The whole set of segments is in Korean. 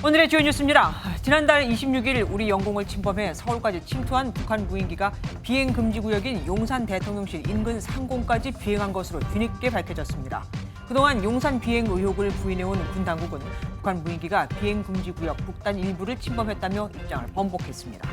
오늘의 주요 뉴스입니다. 지난달 26일 우리 영공을 침범해 서울까지 침투한 북한 무인기가 비행 금지 구역인 용산 대통령실 인근 상공까지 비행한 것으로 뒤늦게 밝혀졌습니다. 그동안 용산 비행 의혹을 부인해온 군 당국은 북한 무인기가 비행 금지 구역 북단 일부를 침범했다며 입장을 번복했습니다.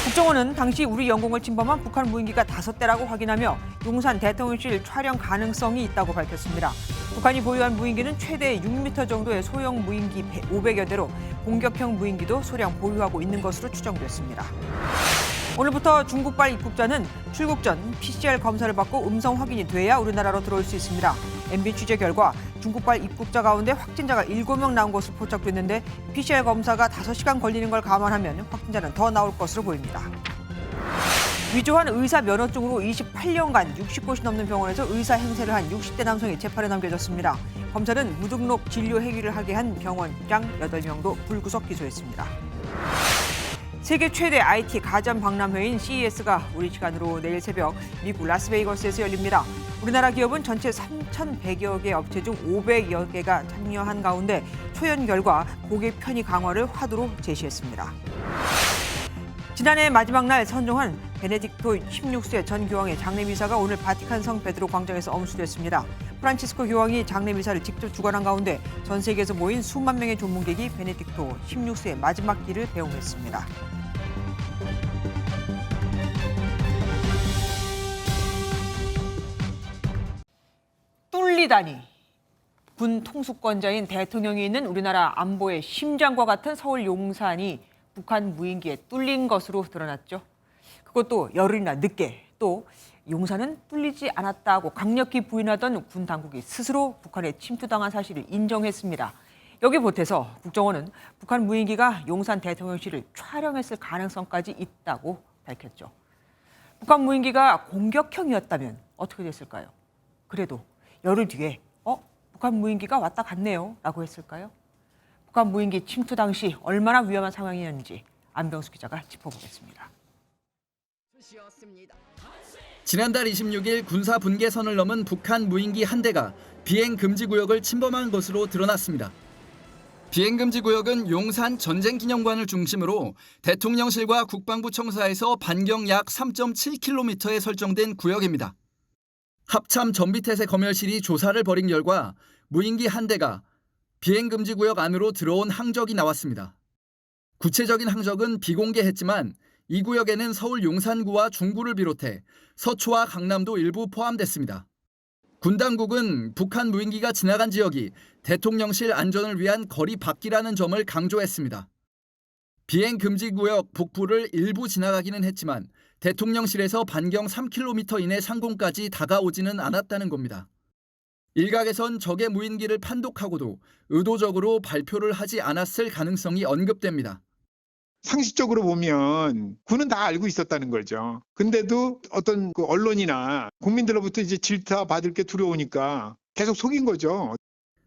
국정원은 당시 우리 영공을 침범한 북한 무인기가 5대라고 확인하며 용산 대통령실 촬영 가능성이 있다고 밝혔습니다. 북한이 보유한 무인기는 최대 6m 정도의 소형 무인기 500여 대로 공격형 무인기도 소량 보유하고 있는 것으로 추정됐습니다. 오늘부터 중국발 입국자는 출국 전 PCR 검사를 받고 음성 확인이 돼야 우리나라로 들어올 수 있습니다. MB 취재 결과 중국발 입국자 가운데 확진자가 7명 나온 것으로 포착됐는데 PCR 검사가 5시간 걸리는 걸 감안하면 확진자는 더 나올 것으로 보입니다. 위조한 의사 면허증으로 28년간 60곳이 넘는 병원에서 의사 행세를 한 60대 남성이 재판에 넘겨졌습니다. 검찰은 무등록 진료 행위를 하게 한 병원장 8명도 불구속 기소했습니다. 세계 최대 IT 가전 박람회인 CES가 우리 시간으로 내일 새벽 미국 라스베이거스에서 열립니다. 우리나라 기업은 전체 3,100여 개 업체 중 500여 개가 참여한 가운데 초연 결과 고객 편의 강화를 화두로 제시했습니다. 지난해 마지막 날 선종한 베네딕토 16세 전 교황의 장례미사가 오늘 바티칸성 베드로 광장에서 엄수됐습니다. 프란치스코 교황이 장례미사를 직접 주관한 가운데 전 세계에서 모인 수만 명의 조문객이 베네딕토 16세의 마지막 길을 배웅했습니다. 뚫리다니. 군 통수권자인 대통령이 있는 우리나라 안보의 심장과 같은 서울 용산이 북한 무인기에 뚫린 것으로 드러났죠. 그것도 열흘이나 늦게. 또 용산은 뚫리지 않았다고 강력히 부인하던 군 당국이 스스로 북한에 침투당한 사실을 인정했습니다. 여기 보태서 국정원은 북한 무인기가 용산 대통령실을 촬영했을 가능성까지 있다고 밝혔죠. 북한 무인기가 공격형이었다면 어떻게 됐을까요? 그래도 열흘 뒤에 북한 무인기가 왔다 갔네요 라고 했을까요? 북한 무인기 침투 당시 얼마나 위험한 상황이었는지 안병수 기자가 짚어보겠습니다. 지난달 26일 군사 분계선을 넘은 북한 무인기 한 대가 비행 금지 구역을 침범한 것으로 드러났습니다. 비행 금지 구역은 용산 전쟁기념관을 중심으로 대통령실과 국방부 청사에서 반경 약 3.7km에 설정된 구역입니다. 합참 전비태세 검열실이 조사를 벌인 결과 무인기 한 대가 비행 금지 구역 안으로 들어온 항적이 나왔습니다. 구체적인 항적은 비공개했지만 이 구역에는 서울 용산구와 중구를 비롯해 서초와 강남도 일부 포함됐습니다. 군 당국은 북한 무인기가 지나간 지역이 대통령실 안전을 위한 거리 밖이라는 점을 강조했습니다. 비행 금지 구역 북부를 일부 지나가기는 했지만 대통령실에서 반경 3km 이내 상공까지 다가오지는 않았다는 겁니다. 일각에선 적의 무인기를 판독하고도 의도적으로 발표를 하지 않았을 가능성이 언급됩니다. 상식적으로 보면 군은 다 알고 있었다는 거죠. 근데도 어떤 그 언론이나 국민들로부터 이제 질타 받을 게 두려우니까 계속 속인 거죠.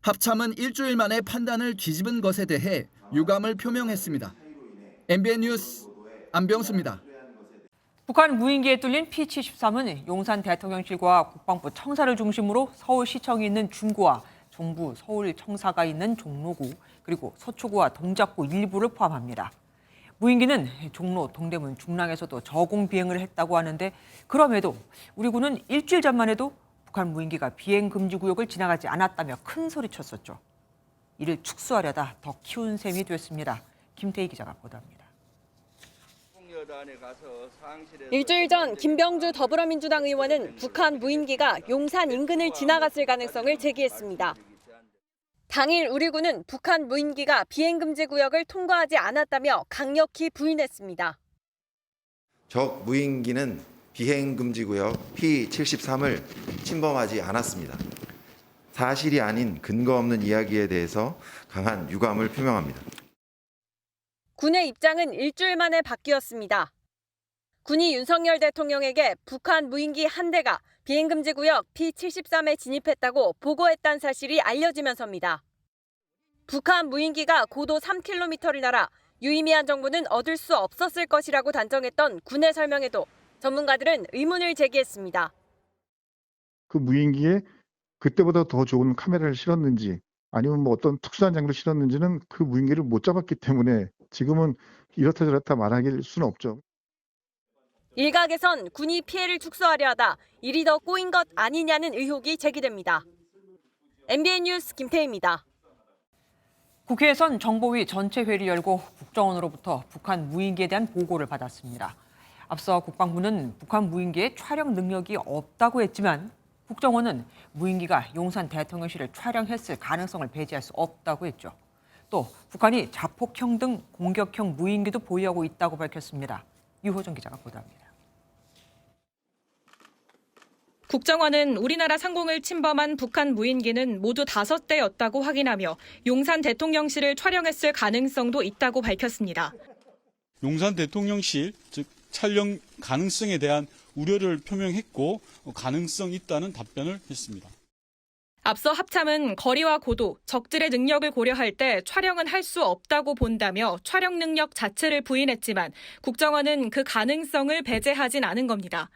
합참은 일주일 만에 판단을 뒤집은 것에 대해 유감을 표명했습니다. MBN 뉴스 안병수입니다. 북한 무인기에 뚫린 P-73은 용산 대통령실과 국방부 청사를 중심으로 서울시청이 있는 중구와 정부 서울청사가 있는 종로구 그리고 서초구와 동작구 일부를 포함합니다. 무인기는 종로, 동대문, 중랑에서도 저공 비행을 했다고 하는데 그럼에도 우리 군은 일주일 전만 해도 북한 무인기가 비행 금지 구역을 지나가지 않았다며 큰 소리쳤었죠. 이를 축소하려다 더 키운 셈이 됐습니다. 김태희 기자가 보도합니다. 일주일 전 김병주 더불어민주당 의원은 북한 무인기가 용산 인근을 지나갔을 가능성을 제기했습니다. 당일 우리 군은 북한 무인기가 비행금지 구역을 통과하지 않았다며 강력히 부인했습니다. 적 무인기는 비행금지 구역 P-73을 침범하지 않았습니다. 사실이 아닌 근거 없는 이야기에 대해서 강한 유감을 표명합니다. 군의 입장은 일주일 만에 바뀌었습니다. 군이 윤석열 대통령에게 북한 무인기 한 대가 비행금지 구역 P-73에 진입했다고 보고했다는 사실이 알려지면서입니다. 북한 무인기가 고도 3km를 날아 유의미한 정보는 얻을 수 없었을 것이라고 단정했던 군의 설명에도 전문가들은 의문을 제기했습니다. 그 무인기에 그때보다 더 좋은 카메라를 실었는지 아니면 뭐 어떤 특수한 장비를 실었는지는 그 무인기를 못 잡았기 때문에 지금은 이렇다 저렇다 말할 수는 없죠. 일각에선 군이 피해를 축소하려 하다 일이 더 꼬인 것 아니냐는 의혹이 제기됩니다. MBN 뉴스 김태희입니다. 국회에선 정보위 전체 회의를 열고 국정원으로부터 북한 무인기에 대한 보고를 받았습니다. 앞서 국방부는 북한 무인기에 촬영 능력이 없다고 했지만 국정원은 무인기가 용산 대통령실을 촬영했을 가능성을 배제할 수 없다고 했죠. 또 북한이 자폭형 등 공격형 무인기도 보유하고 있다고 밝혔습니다. 유호정 기자가 보도합니다. 국정원은 우리나라 상공을 침범한 북한 무인기는 모두 5대였다고 확인하며 용산 대통령실을 촬영했을 가능성도 있다고 밝혔습니다. 용산 대통령실, 즉 촬영 가능성에 대한 우려를 표명했고 가능성 있다는 답변을 했습니다. 앞서 합참은 거리와 고도, 적들의 능력을 고려할 때 촬영은 할 수 없다고 본다며 촬영 능력 자체를 부인했지만 국정원은 그 가능성을 배제하진 않은 겁니다.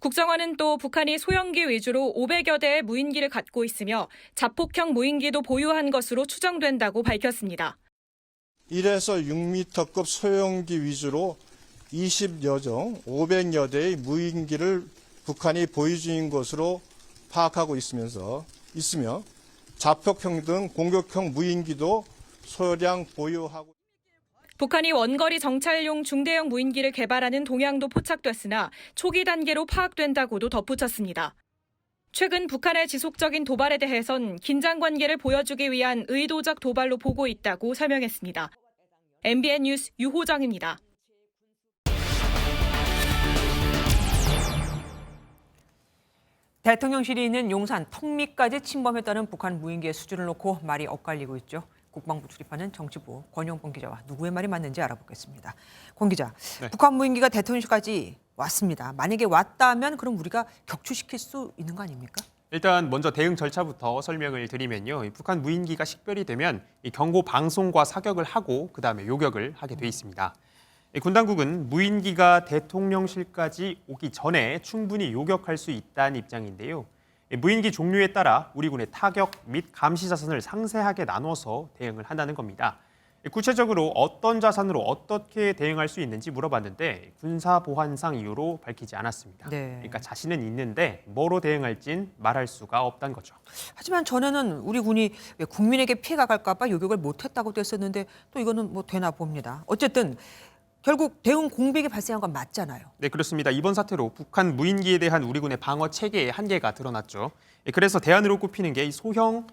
국정원은 또 북한이 소형기 위주로 500여 대의 무인기를 갖고 있으며 자폭형 무인기도 보유한 것으로 추정된다고 밝혔습니다. 1에서 6m급 소형기 위주로 20여 종 500여 대의 무인기를 북한이 보유 중인 것으로 파악하고 있으며 자폭형 등 공격형 무인기도 소량 보유하고 북한이 원거리 정찰용 중대형 무인기를 개발하는 동향도 포착됐으나 초기 단계로 파악된다고도 덧붙였습니다. 최근 북한의 지속적인 도발에 대해선 긴장 관계를 보여주기 위한 의도적 도발로 보고 있다고 설명했습니다. MBN 뉴스 유호정입니다. 대통령실이 있는 용산 턱밑까지 침범했다는 북한 무인기의 수준을 놓고 말이 엇갈리고 있죠. 국방부 출입하는 정치부 권용범 기자와 누구의 말이 맞는지 알아보겠습니다. 권 기자, 네. 북한 무인기가 대통령실까지 왔습니다. 만약에 왔다면 그럼 우리가 격추시킬 수 있는 거 아닙니까? 일단 먼저 대응 절차부터 설명을 드리면요. 이 북한 무인기가 식별이 되면 이 경고 방송과 사격을 하고 그다음에 요격을 하게 돼 있습니다. 군 당국은 무인기가 대통령실까지 오기 전에 충분히 요격할 수 있다는 입장인데요. 무인기 종류에 따라 우리 군의 타격 및 감시 자산을 상세하게 나눠서 대응을 한다는 겁니다. 구체적으로 어떤 자산으로 어떻게 대응할 수 있는지 물어봤는데 군사 보안상 이유로 밝히지 않았습니다. 네. 그러니까 자신은 있는데 뭐로 대응할진 말할 수가 없다는 거죠. 하지만 전에는 우리 군이 왜 국민에게 피해가 갈까 봐 요격을 못했다고도 했었는데 또 이거는 뭐 되나 봅니다. 어쨌든 결국 대응 공백이 발생한 건 맞잖아요. 네, 그렇습니다. 이번 사태로 북한 무인기에 대한 우리 군의 방어 체계의 한계가 드러났죠. 그래서 대안으로 꼽히는 게 이 소형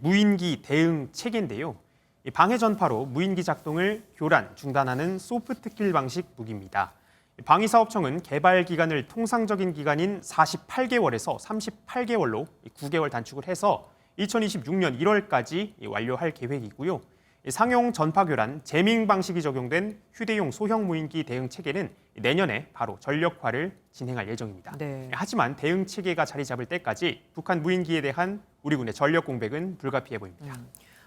무인기 대응 체계인데요. 이 방해 전파로 무인기 작동을 교란, 중단하는 소프트킬 방식 무기입니다. 방위사업청은 개발 기간을 통상적인 기간인 48개월에서 38개월로 9개월 단축을 해서 2026년 1월까지 완료할 계획이고요. 상용 전파 교란, 재밍 방식이 적용된 휴대용 소형 무인기 대응 체계는 내년에 바로 전력화를 진행할 예정입니다. 네. 하지만 대응 체계가 자리 잡을 때까지 북한 무인기에 대한 우리 군의 전력 공백은 불가피해 보입니다.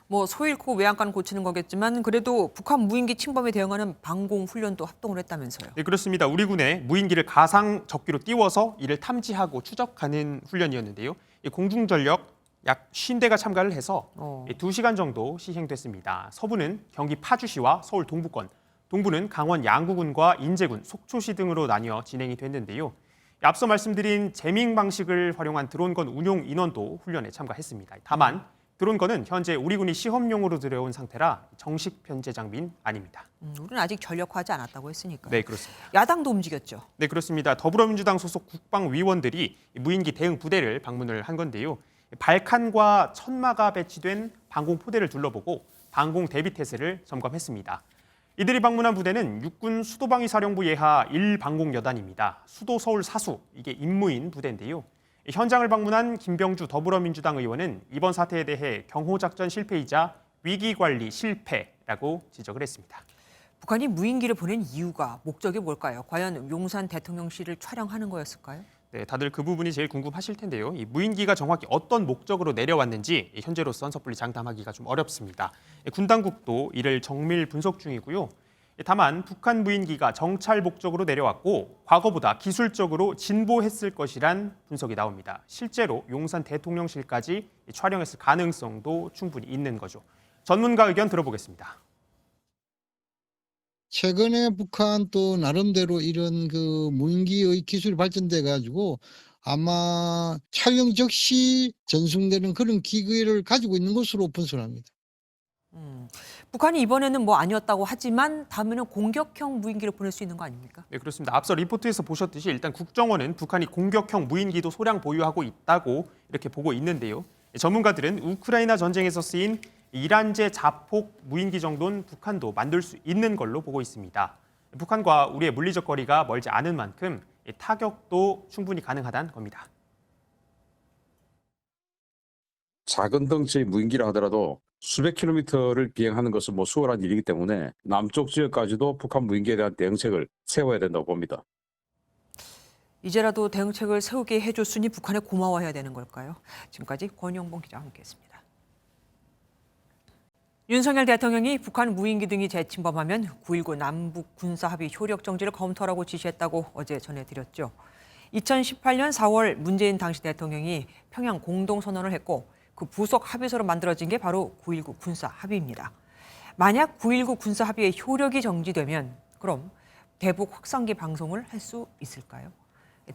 뭐 소 잃고 외양간 고치는 거겠지만 그래도 북한 무인기 침범에 대응하는 방공 훈련도 합동을 했다면서요. 네, 그렇습니다. 우리 군의 무인기를 가상 적기로 띄워서 이를 탐지하고 추적하는 훈련이었는데요. 공중전력 약 50대가 참가를 해서 2시간 정도 시행됐습니다. 서부는 경기 파주시와 서울 동부권, 동부는 강원 양구군과 인제군, 속초시 등으로 나뉘어 진행이 됐는데요. 앞서 말씀드린 재밍 방식을 활용한 드론건 운용 인원도 훈련에 참가했습니다. 다만 드론건은 현재 우리 군이 시험용으로 들여온 상태라 정식 편제 장비는 아닙니다. 우리는 아직 전력화하지 않았다고 했으니까요. 네, 그렇습니다. 야당도 움직였죠. 네, 그렇습니다. 더불어민주당 소속 국방위원들이 무인기 대응 부대를 방문을 한 건데요. 발칸과 천마가 배치된 방공포대를 둘러보고 방공 대비 태세를 점검했습니다. 이들이 방문한 부대는 육군 수도방위사령부 예하 1방공여단입니다. 수도 서울 사수, 이게 임무인 부대인데요. 현장을 방문한 김병주 더불어민주당 의원은 이번 사태에 대해 경호작전 실패이자 위기관리 실패라고 지적을 했습니다. 북한이 무인기를 보낸 이유가, 목적이 뭘까요? 과연 용산 대통령실을 촬영하는 거였을까요? 네, 다들 그 부분이 제일 궁금하실 텐데요. 이 무인기가 정확히 어떤 목적으로 내려왔는지 현재로선 섣불리 장담하기가 좀 어렵습니다. 군 당국도 이를 정밀 분석 중이고요. 다만 북한 무인기가 정찰 목적으로 내려왔고 과거보다 기술적으로 진보했을 것이란 분석이 나옵니다. 실제로 용산 대통령실까지 촬영했을 가능성도 충분히 있는 거죠. 전문가 의견 들어보겠습니다. 최근에 북한 또 나름대로 이런 그 무인기의 기술이 발전돼 가지고 아마 촬영 즉시 전송되는 그런 기계를 가지고 있는 것으로 분석합니다. 북한이 이번에는 뭐 아니었다고 하지만 다음에는 공격형 무인기를 보낼 수 있는 거 아닙니까? 네, 그렇습니다. 앞서 리포트에서 보셨듯이 일단 국정원은 북한이 공격형 무인기도 소량 보유하고 있다고 이렇게 보고 있는데요. 전문가들은 우크라이나 전쟁에서 쓰인 이란제 자폭 무인기 정도는 북한도 만들 수 있는 걸로 보고 있습니다. 북한과 우리의 물리적 거리가 멀지 않은 만큼 타격도 충분히 가능하다는 겁니다. 작은 덩치의 무인기라 하더라도 수백 킬로미터를 비행하는 것은 수월한 일이기 때문에 남쪽 지역까지도 북한 무인기에 대한 대응책을 세워야 된다고 봅니다. 이제라도 대응책을 세우게 해줬으니 북한에 고마워해야 되는 걸까요? 지금까지 권영봉 기자와 함께했습니다. 윤석열 대통령이 북한 무인기 등이 재침범하면 9.19 남북 군사합의 효력 정지를 검토하라고 지시했다고 어제 전해드렸죠. 2018년 4월 문재인 당시 대통령이 평양 공동선언을 했고 그 부속 합의서로 만들어진 게 바로 9.19 군사합의입니다. 만약 9.19 군사합의의 효력이 정지되면 그럼 대북 확성기 방송을 할 수 있을까요?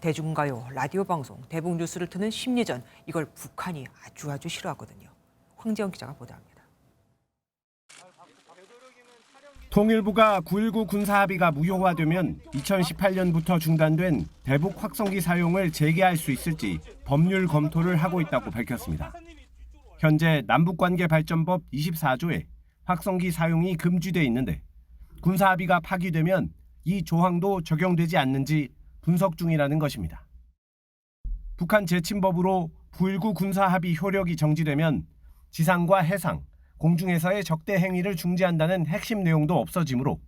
대중가요, 라디오 방송, 대북 뉴스를 트는 심리전, 이걸 북한이 아주 싫어하거든요. 황재원 기자가 보도합니다. 통일부가 9.19 군사합의가 무효화되면 2018년부터 중단된 대북 확성기 사용을 재개할 수 있을지 법률 검토를 하고 있다고 밝혔습니다. 현재 남북관계발전법 24조에 확성기 사용이 금지돼 있는데 군사합의가 파기되면 이 조항도 적용되지 않는지 분석 중이라는 것입니다. 북한 재침법으로 9.19 군사합의 효력이 정지되면 지상과 해상, 공중에서의 적대 행위를 중지한다는 핵심 내용도 없어지므로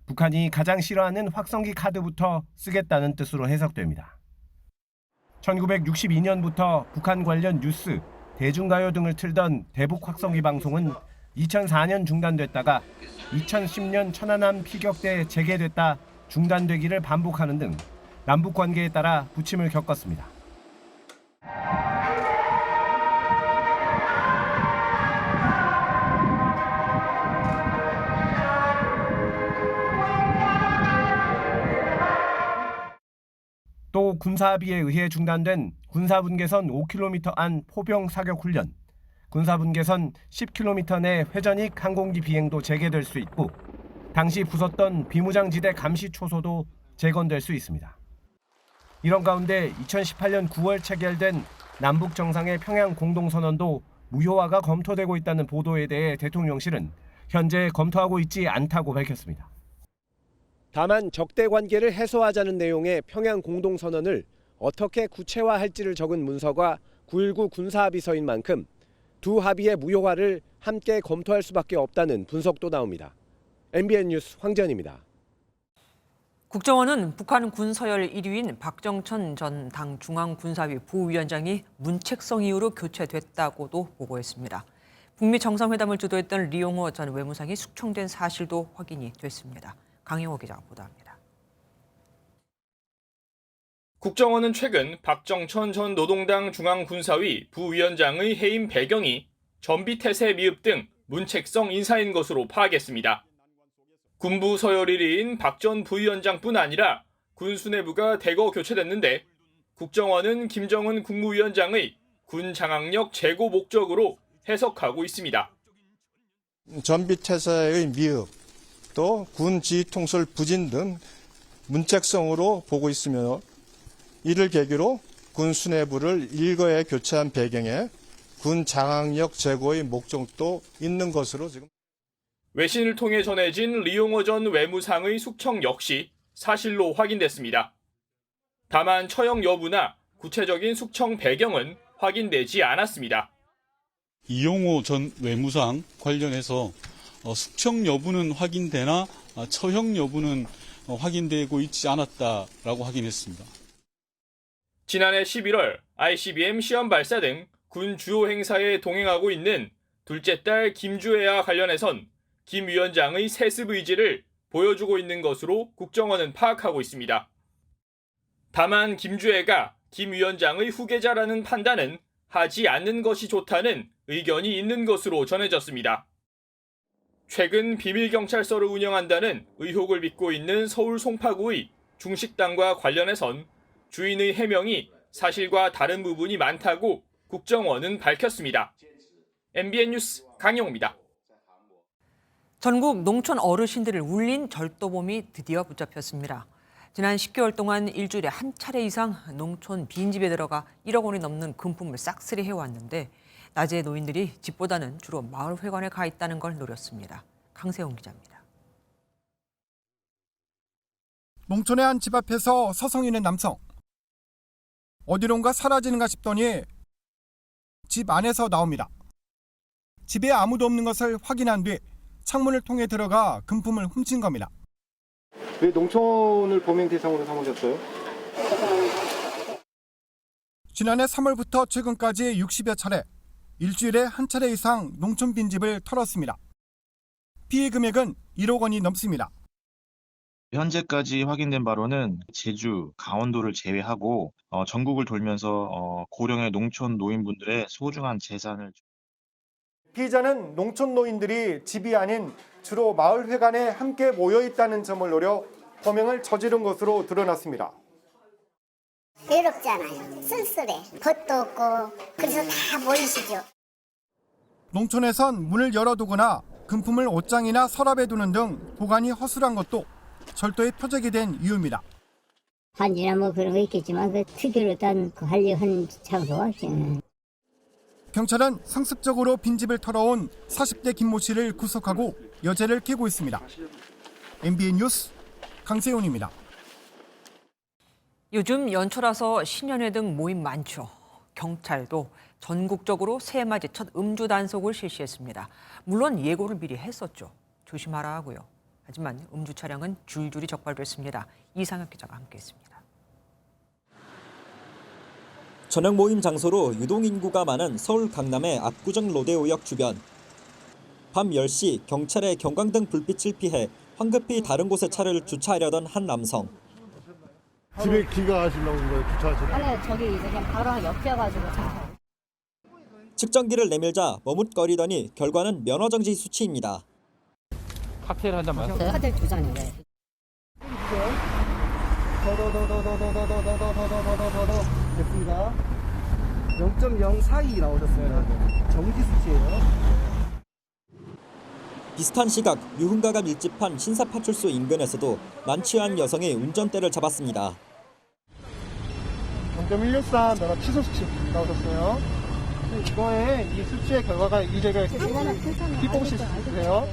북한이 가장 싫어하는 확성기 카드부터 쓰겠다는 뜻으로 해석됩니다. 1962년부터 북한 관련 뉴스, 대중가요 등을 틀던 대북 확성기 방송은 2004년 중단됐다가 2010년 천안함 피격때 재개됐다 중단되기를 반복하는 등 남북 관계에 따라 부침을 겪었습니다. 또 군사합의에 의해 중단된 군사분계선 5km 안 포병 사격 훈련, 군사분계선 10km 내 회전익 항공기 비행도 재개될 수 있고 당시 부쉈던 비무장지대 감시 초소도 재건될 수 있습니다. 이런 가운데 2018년 9월 체결된 남북 정상의 평양 공동선언도 무효화가 검토되고 있다는 보도에 대해 대통령실은 현재 검토하고 있지 않다고 밝혔습니다. 다만 적대 관계를 해소하자는 내용의 평양 공동선언을 어떻게 구체화할지를 적은 문서가 9.19 군사합의서인 만큼 두 합의의 무효화를 함께 검토할 수밖에 없다는 분석도 나옵니다. MBN 뉴스 황재현입니다. 국정원은 북한 군서열 1위인 박정천 전 당 중앙군사위 부위원장이 문책성 이유로 교체됐다고도 보고했습니다. 북미 정상회담을 주도했던 리용호 전 외무상이 숙청된 사실도 확인이 됐습니다. 강영호 기자가 보도합니다. 국정원은 최근 박정천 전 노동당 중앙군사위 부위원장의 해임 배경이 전비태세 미흡 등 문책성 인사인 것으로 파악했습니다. 군부 서열 1위인 박 전 부위원장뿐 아니라 군 수뇌부가 대거 교체됐는데 국정원은 김정은 국무위원장의 군 장악력 제고 목적으로 해석하고 있습니다. 전비태세의 미흡, 또 군 지휘통솔 부진 등 문책성으로 보고 있으며 이를 계기로 군 수뇌부를 일거에 교체한 배경에 군 장악력 제고의 목적도 있는 것으로 지금. 외신을 통해 전해진 리용호 전 외무상의 숙청 역시 사실로 확인됐습니다. 다만 처형 여부나 구체적인 숙청 배경은 확인되지 않았습니다. 이용호 전 외무상 관련해서 숙청 여부는 확인되나 처형 여부는 확인되고 있지 않았다라고 확인했습니다. 지난해 11월 ICBM 시험 발사 등 군 주요 행사에 동행하고 있는 둘째 딸 김주애와 관련해선 김 위원장의 세습 의지를 보여주고 있는 것으로 국정원은 파악하고 있습니다. 다만 김주애가 김 위원장의 후계자라는 판단은 하지 않는 것이 좋다는 의견이 있는 것으로 전해졌습니다. 최근 비밀경찰서를 운영한다는 의혹을 믿고 있는 서울 송파구의 중식당과 관련해선 주인의 해명이 사실과 다른 부분이 많다고 국정원은 밝혔습니다. MBN 뉴스 강영호입니다. 전국 농촌 어르신들을 울린 절도범이 드디어 붙잡혔습니다. 지난 10개월 동안 일주일에 한 차례 이상 농촌 빈집에 들어가 1억 원이 넘는 금품을 싹쓸이 해왔는데 낮에 노인들이 집보다는 주로 마을 회관에 가 있다는 걸 노렸습니다. 강세홍 기자입니다. 농촌의 한 집 앞에서 서성이는 남성. 어디론가 사라지는가 싶더니 집 안에서 나옵니다. 집에 아무도 없는 것을 확인한 뒤 창문을 통해 들어가 금품을 훔친 겁니다. 왜 농촌을 범행 대상으로 삼으셨어요? 지난해 3월부터 최근까지 60여 차례, 일주일에 한 차례 이상 농촌 빈집을 털었습니다. 피해 금액은 1억 원이 넘습니다. 현재까지 확인된 바로는 제주, 강원도를 제외하고 전국을 돌면서 고령의 농촌 노인분들의 소중한 재산을 피해자는 농촌 노인들이 집이 아닌 주로 마을 회관에 함께 모여 있다는 점을 노려 범행을 저지른 것으로 드러났습니다. 외롭잖아요. 쓸쓸해. 벗도 없고 그래서 다 모이시죠. 농촌에선 문을 열어두거나 금품을 옷장이나 서랍에 두는 등 보관이 허술한 것도 절도의 표적이 된 이유입니다. 반지나 뭐 그런 거 있겠지만 그 특유로 딴 관리한 장소가 없지. 경찰은 상습적으로 빈집을 털어온 40대 김모 씨를 구속하고 여죄를 깨고 있습니다. MBN 뉴스 강세훈입니다. 요즘 연초라서 신년회 등 모임 많죠. 경찰도 전국적으로 새해맞이 첫 음주 단속을 실시했습니다. 물론 예고를 미리 했었죠. 조심하라 하고요. 하지만 음주 차량은 줄줄이 적발됐습니다. 이상혁 기자가 함께했습니다. 저녁 모임 장소로 유동인구가 많은 서울 강남의 압구정 로데오역 주변. 밤 10시 경찰의 경광등 불빛을 피해 황급히 다른 곳에 차를 주차하려던 한 남성. 집에 귀가하시려고 주차하셨어요? 아니 저기 그냥 바로 옆이어가지고 차. 측정기를 내밀자 머뭇거리더니 결과는 면허정지 수치입니다. 칵테일 한 잔 마셨어요? 칵테일 2잔이래. 됐습니다. 0.042 나오셨어요. 정지 수치예요. 비슷한 시각 유흥가가 밀집한 신사파출소 인근에서도 만취한 여성의 운전대를 잡았습니다. 0.163 면허 취소 수치 나오셨어요. 이거에 이 수치의 결과가 이제가 피보시 수치세요.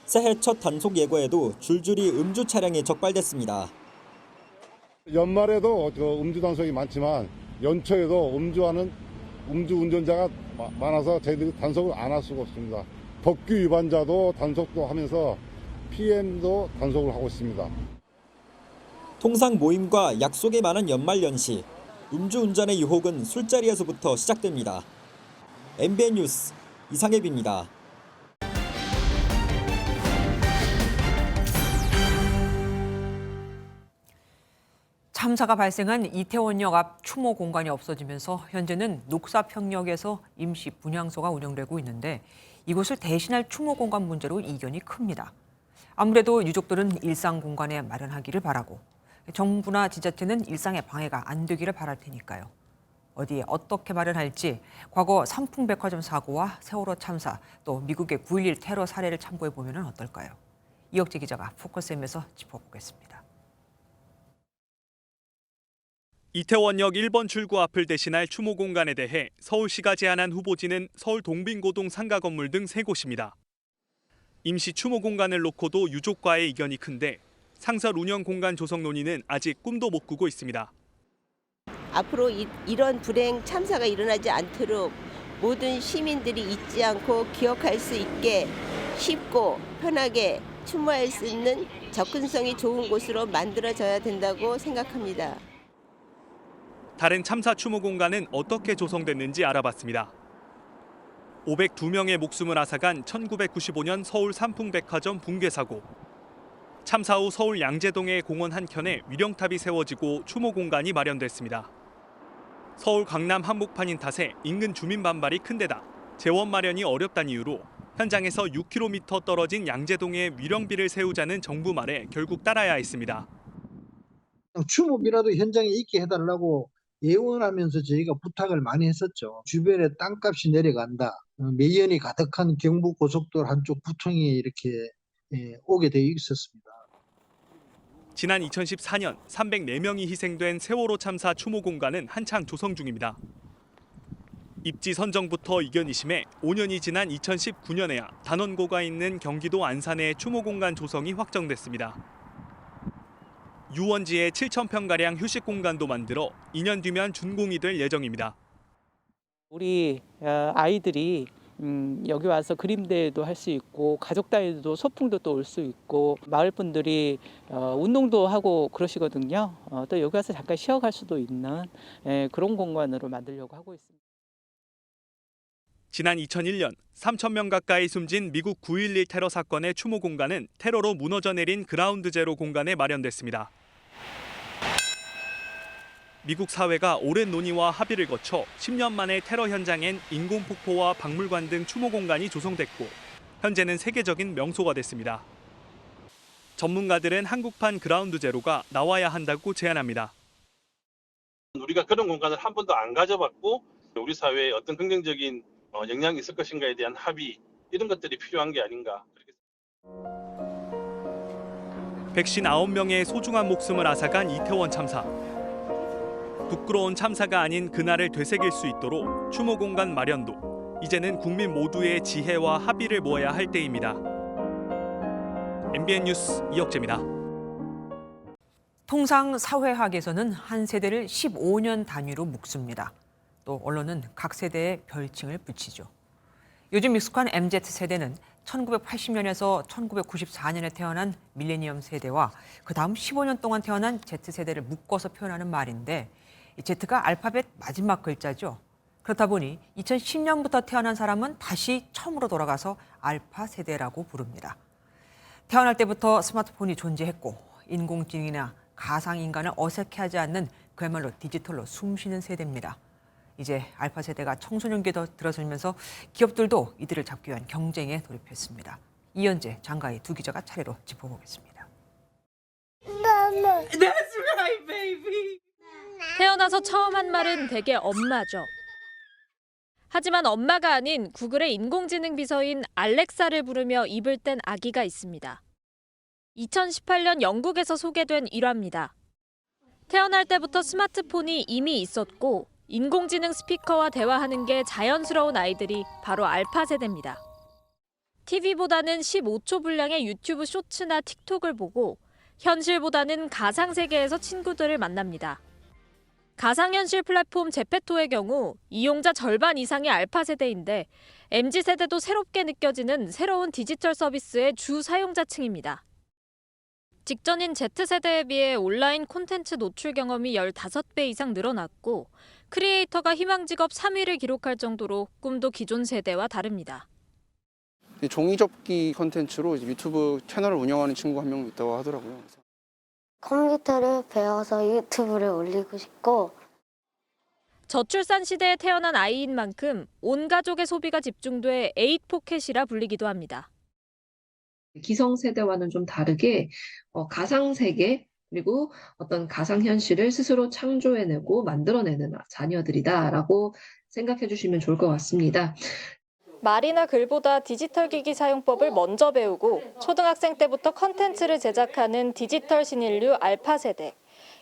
새해 첫 단속 예고에도 줄줄이 음주 차량이 적발됐습니다. 연말에도 음주 단속이 많지만 연초에도 음주 운전자가 많아서 저희들이 단속을 안 할 수가 없습니다. 법규 위반자도 단속도 하면서 PM도 단속을 하고 있습니다. 통상 모임과 약속이 많은 연말연시, 음주운전의 유혹은 술자리에서부터 시작됩니다. MBN 뉴스 이상혜비입니다. 참사가 발생한 이태원역 앞 추모 공간이 없어지면서 현재는 녹사평역에서 임시 분향소가 운영되고 있는데 이곳을 대신할 추모 공간 문제로 이견이 큽니다. 아무래도 유족들은 일상 공간에 마련하기를 바라고 정부나 지자체는 일상에 방해가 안 되기를 바랄 테니까요. 어디에 어떻게 마련할지 과거 삼풍백화점 사고와 세월호 참사 또 미국의 9.11 테러 사례를 참고해 보면 어떨까요? 이혁재 기자가 포커스M에서 짚어보겠습니다. 이태원역 1번 출구 앞을 대신할 추모 공간에 대해 서울시가 제안한 후보지는 서울 동빙고동 상가 건물 등 3곳입니다. 임시 추모 공간을 놓고도 유족과의 이견이 큰데 상설 운영 공간 조성 논의는 아직 꿈도 못 꾸고 있습니다. 앞으로 이런 불행 참사가 일어나지 않도록 모든 시민들이 잊지 않고 기억할 수 있게 쉽고 편하게 추모할 수 있는 접근성이 좋은 곳으로 만들어져야 된다고 생각합니다. 다른 참사 추모 공간은 어떻게 조성됐는지 알아봤습니다. 502명의 목숨을 앗아간 1995년 서울 삼풍백화점 붕괴 사고. 참사 후 서울 양재동의 공원 한켠에 위령탑이 세워지고 추모 공간이 마련됐습니다. 서울 강남 한복판인 탓에 인근 주민 반발이 큰 데다 재원 마련이 어렵다는 이유로 현장에서 6km 떨어진 양재동에 위령비를 세우자는 정부 말에 결국 따라야 했습니다. 추모비라도 현장에 있게 해달라고 예언하면서 저희가 부탁을 많이 했었죠. 주변에 땅값이 내려간다. 매연이 가득한 경부고속도로 한쪽 구청이 이렇게 오게 되어 있었습니다. 지난 2014년 304명이 희생된 세월호 참사 추모 공간은 한창 조성 중입니다. 입지 선정부터 이견이 심해 5년이 지난 2019년에야 단원고가 있는 경기도 안산의 추모 공간 조성이 확정됐습니다. 유원지에 7,000평가량 휴식 공간도 만들어 2년 뒤면 준공이 될 예정입니다. 우리 아이들이 여기 와서 그림대회도 할 수 있고 가족 단위도 소풍도 또 올 수 있고 마을 분들이 운동도 하고 그러시거든요. 또 여기 와서 잠깐 쉬어갈 수도 있는 그런 공간으로 만들려고 하고 있습니다. 지난 2001년 3,000명 가까이 숨진 미국 9.11 테러 사건의 추모 공간은 테러로 무너져 내린 그라운드 제로 공간에 마련됐습니다. 미국 사회가 오랜 논의와 합의를 거쳐 10년 만에 테러 현장엔 인공폭포와 박물관 등 추모 공간이 조성됐고 현재는 세계적인 명소가 됐습니다. 전문가들은 한국판 그라운드 제로가 나와야 한다고 제안합니다. 우리가 그런 공간을 한 번도 안 가져봤고 우리 사회에 어떤 긍정적인 영향이 있을 것인가에 대한 합의 이런 것들이 필요한 게 아닌가. 159명의 소중한 목숨을 앗아간 이태원 참사. 부끄러운 참사가 아닌 그날을 되새길 수 있도록 추모 공간 마련도 이제는 국민 모두의 지혜와 합의를 모아야 할 때입니다. MBN 뉴스 이혁재입니다. 통상 사회학에서는 한 세대를 15년 단위로 묶습니다. 또 언론은 각 세대에 별칭을 붙이죠. 요즘 익숙한 MZ세대는 1980년에서 1994년에 태어난 밀레니엄 세대와 그 다음 15년 동안 태어난 Z세대를 묶어서 표현하는 말인데 Z가 알파벳 마지막 글자죠. 그렇다 보니 2010년부터 태어난 사람은 다시 처음으로 돌아가서 알파 세대라고 부릅니다. 태어날 때부터 스마트폰이 존재했고 인공지능이나 가상인간을 어색해하지 않는 그야말로 디지털로 숨쉬는 세대입니다. 이제 알파 세대가 청소년기에 들어서면서 기업들도 이들을 잡기 위한 경쟁에 돌입했습니다. 이현재, 장가희 두 기자가 차례로 짚어보겠습니다. That's right, baby. 태어나서 처음 한 말은 대개 엄마죠. 하지만 엄마가 아닌 구글의 인공지능 비서인 알렉사를 부르며 입을 뗀 아기가 있습니다. 2018년 영국에서 소개된 일화입니다. 태어날 때부터 스마트폰이 이미 있었고 인공지능 스피커와 대화하는 게 자연스러운 아이들이 바로 알파 세대입니다. TV보다는 15초 분량의 유튜브 쇼츠나 틱톡을 보고 현실보다는 가상세계에서 친구들을 만납니다. 가상현실 플랫폼 제페토의 경우 이용자 절반 이상이 알파 세대인데 MZ세대도 새롭게 느껴지는 새로운 디지털 서비스의 주 사용자층입니다. 직전인 Z세대에 비해 온라인 콘텐츠 노출 경험이 15배 이상 늘어났고 크리에이터가 희망 직업 3위를 기록할 정도로 꿈도 기존 세대와 다릅니다. 종이접기 콘텐츠로 유튜브 채널을 운영하는 친구가 한 명 있다고 하더라고요. 컴퓨터를 배워서 유튜브를 올리고 싶고 저출산 시대에 태어난 아이인 만큼 온 가족의 소비가 집중돼 에잇포켓이라 불리기도 합니다. 기성세대와는 좀 다르게 가상세계 그리고 어떤 가상현실을 스스로 창조해내고 만들어내는 자녀들이다라고 생각해 주시면 좋을 것 같습니다. 말이나 글보다 디지털 기기 사용법을 먼저 배우고 초등학생 때부터 컨텐츠를 제작하는 디지털 신인류 알파 세대.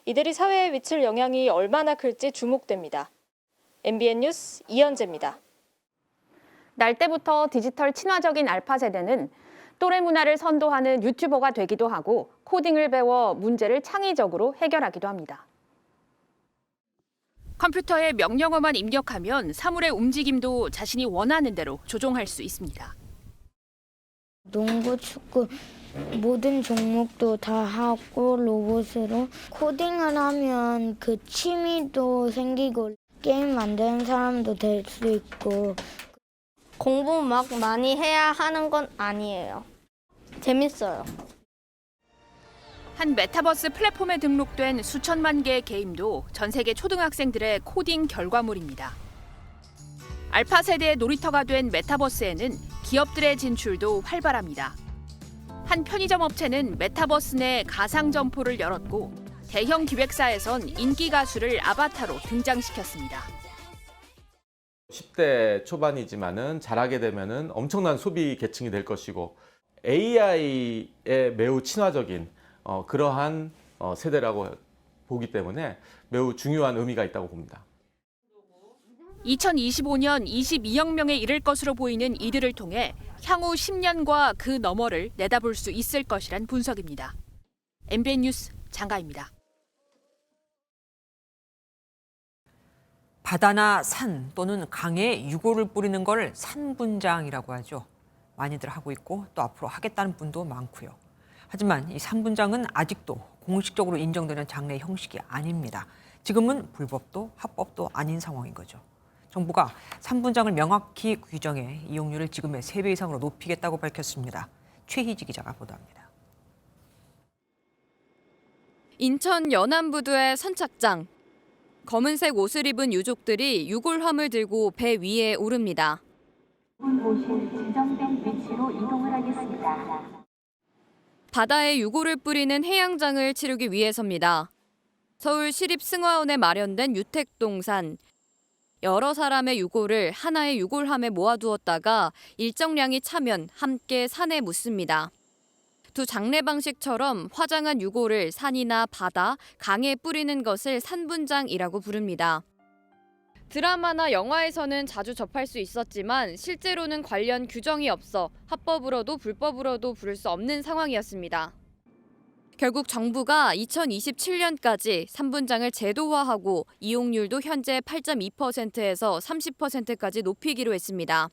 이들이 사회에 미칠 영향이 얼마나 클지 주목됩니다. MBN 뉴스 이현재입니다. 날 때부터 디지털 친화적인 알파 세대는 또래 문화를 선도하는 유튜버가 되기도 하고 코딩을 배워 문제를 창의적으로 해결하기도 합니다. 컴퓨터에 명령어만 입력하면 사물의 움직임도 자신이 원하는 대로 조종할 수 있습니다. 농구, 축구 모든 종목도 다 하고 로봇으로 코딩을 하면 그 취미도 생기고 게임 만드는 사람도 될 수 있고 공부 막 많이 해야 하는 건 아니에요. 재밌어요. 한 메타버스 플랫폼에 등록된 수천만 개의 게임도 전 세계 초등학생들의 코딩 결과물입니다. 알파 세대의 놀이터가 된 메타버스에는 기업들의 진출도 활발합니다. 한 편의점 업체는 메타버스 내 가상 점포를 열었고 대형 기획사에선 인기 가수를 아바타로 등장시켰습니다. 10대 초반이지만은 잘하게 되면은 엄청난 소비 계층이 될 것이고 AI에 매우 친화적인 그러한 세대라고 보기 때문에 매우 중요한 의미가 있다고 봅니다. 2025년 22억 명에 이를 것으로 보이는 이들을 통해 향후 10년과 그 너머를 내다볼 수 있을 것이란 분석입니다. MBN 뉴스 장가입니다. 바다나 산 또는 강에 유골을 뿌리는 걸 산분장이라고 하죠. 많이들 하고 있고 또 앞으로 하겠다는 분도 많고요. 하지만 이 산분장은 아직도 공식적으로 인정되는 장례 형식이 아닙니다. 지금은 불법도 합법도 아닌 상황인 거죠. 정부가 산분장을 명확히 규정해 이용률을 지금의 3배 이상으로 높이겠다고 밝혔습니다. 최희지 기자가 보도합니다. 인천 연안부두의 선착장. 검은색 옷을 입은 유족들이 유골함을 들고 배 위에 오릅니다. 지정된 위치로 이동을 하겠습니다. 바다에 유골을 뿌리는 해양장을 치르기 위해서입니다. 서울 시립승화원에 마련된 유택동산. 여러 사람의 유골을 하나의 유골함에 모아두었다가 일정량이 차면 함께 산에 묻습니다. 두 장례 방식처럼 화장한 유골을 산이나 바다, 강에 뿌리는 것을 산분장이라고 부릅니다. 드라마나 영화에서는 자주 접할 수 있었지만 실제로는 관련 규정이 없어 합법으로도 불법으로도 부를 수 없는 상황이었습니다. 결국 정부가 2027년까지 산분장을 제도화하고 이용률도 현재 8.2%에서 30%까지 높이기로 했습니다.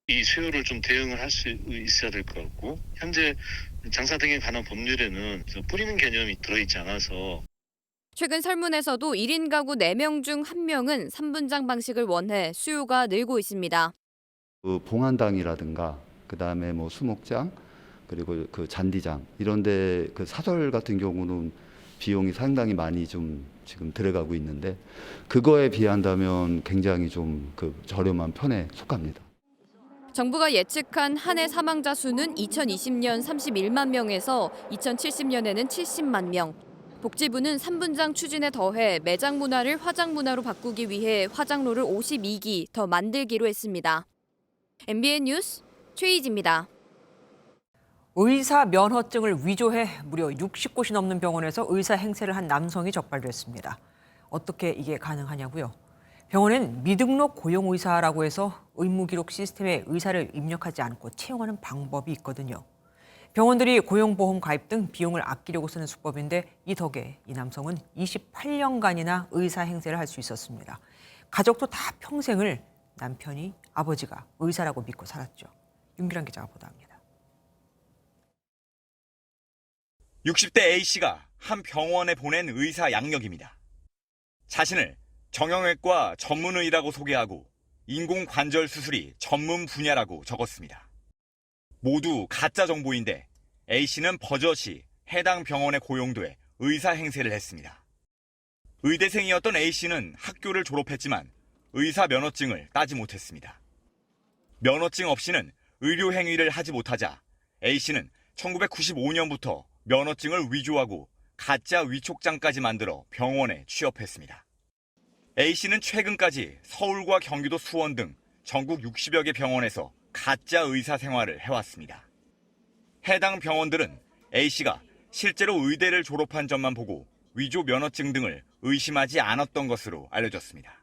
이 수요를 좀 대응을 할 수 있어야 될 것 같고 현재 장사 등에 관한 법률에는 뿌리는 개념이 들어있지 않아서 최근 설문에서도 1인 가구 4명 중 1명은 산분장 방식을 원해 수요가 늘고 있습니다. 봉안당이라든가 그다음에 뭐 수목장 그리고 그 잔디장 이런데 그 사설 같은 경우는 비용이 상당히 많이 좀 지금 들어가고 있는데 그거에 비한다면 굉장히 좀 그 저렴한 편에 속합니다. 정부가 예측한 한 해 사망자 수는 2020년 31만 명에서 2070년에는 70만 명. 복지부는 산분장 추진에 더해 매장 문화를 화장 문화로 바꾸기 위해 화장로를 52기 더 만들기로 했습니다. MBN 뉴스 최희지입니다. 의사 면허증을 위조해 무려 60곳이 넘는 병원에서 의사 행세를 한 남성이 적발됐습니다. 어떻게 이게 가능하냐고요? 병원엔 미등록 고용의사라고 해서 의무기록 시스템에 의사를 입력하지 않고 채용하는 방법이 있거든요. 병원들이 고용보험 가입 등 비용을 아끼려고 쓰는 수법인데 이 덕에 이 남성은 28년간이나 의사 행세를 할 수 있었습니다. 가족도 다 평생을 남편이 아버지가 의사라고 믿고 살았죠. 윤기란 기자가 보도합니다. 60대 A씨가 한 병원에 보낸 의사 양력입니다. 자신을 정형외과 전문의라고 소개하고 인공관절 수술이 전문 분야라고 적었습니다. 모두 가짜 정보인데 A씨는 버젓이 해당 병원에 고용돼 의사 행세를 했습니다. 의대생이었던 A씨는 학교를 졸업했지만 의사 면허증을 따지 못했습니다. 면허증 없이는 의료 행위를 하지 못하자 A씨는 1995년부터 면허증을 위조하고 가짜 위촉장까지 만들어 병원에 취업했습니다. A씨는 최근까지 서울과 경기도 수원 등 전국 60여 개 병원에서 가짜 의사 생활을 해왔습니다. 해당 병원들은 A씨가 실제로 의대를 졸업한 점만 보고 위조 면허증 등을 의심하지 않았던 것으로 알려졌습니다.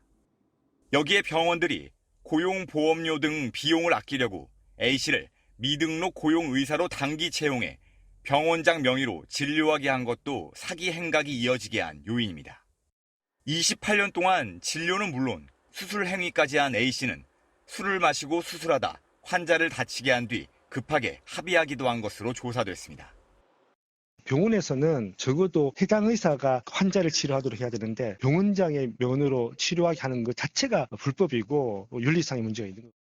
여기에 병원들이 고용보험료 등 비용을 아끼려고 A씨를 미등록 고용의사로 단기 채용해 병원장 명의로 진료하게 한 것도 사기 행각이 이어지게 한 요인입니다. 28년 동안 진료는 물론 수술 행위까지 한 A씨는 술을 마시고 수술하다 환자를 다치게 한 뒤 급하게 합의하기도 한 것으로 조사됐습니다. 병원에서는 적어도 해당 의사가 환자를 치료하도록 해야 되는데 병원장의 면으로 치료하게 하는 것 자체가 불법이고 윤리상의 문제가 있는 겁니다.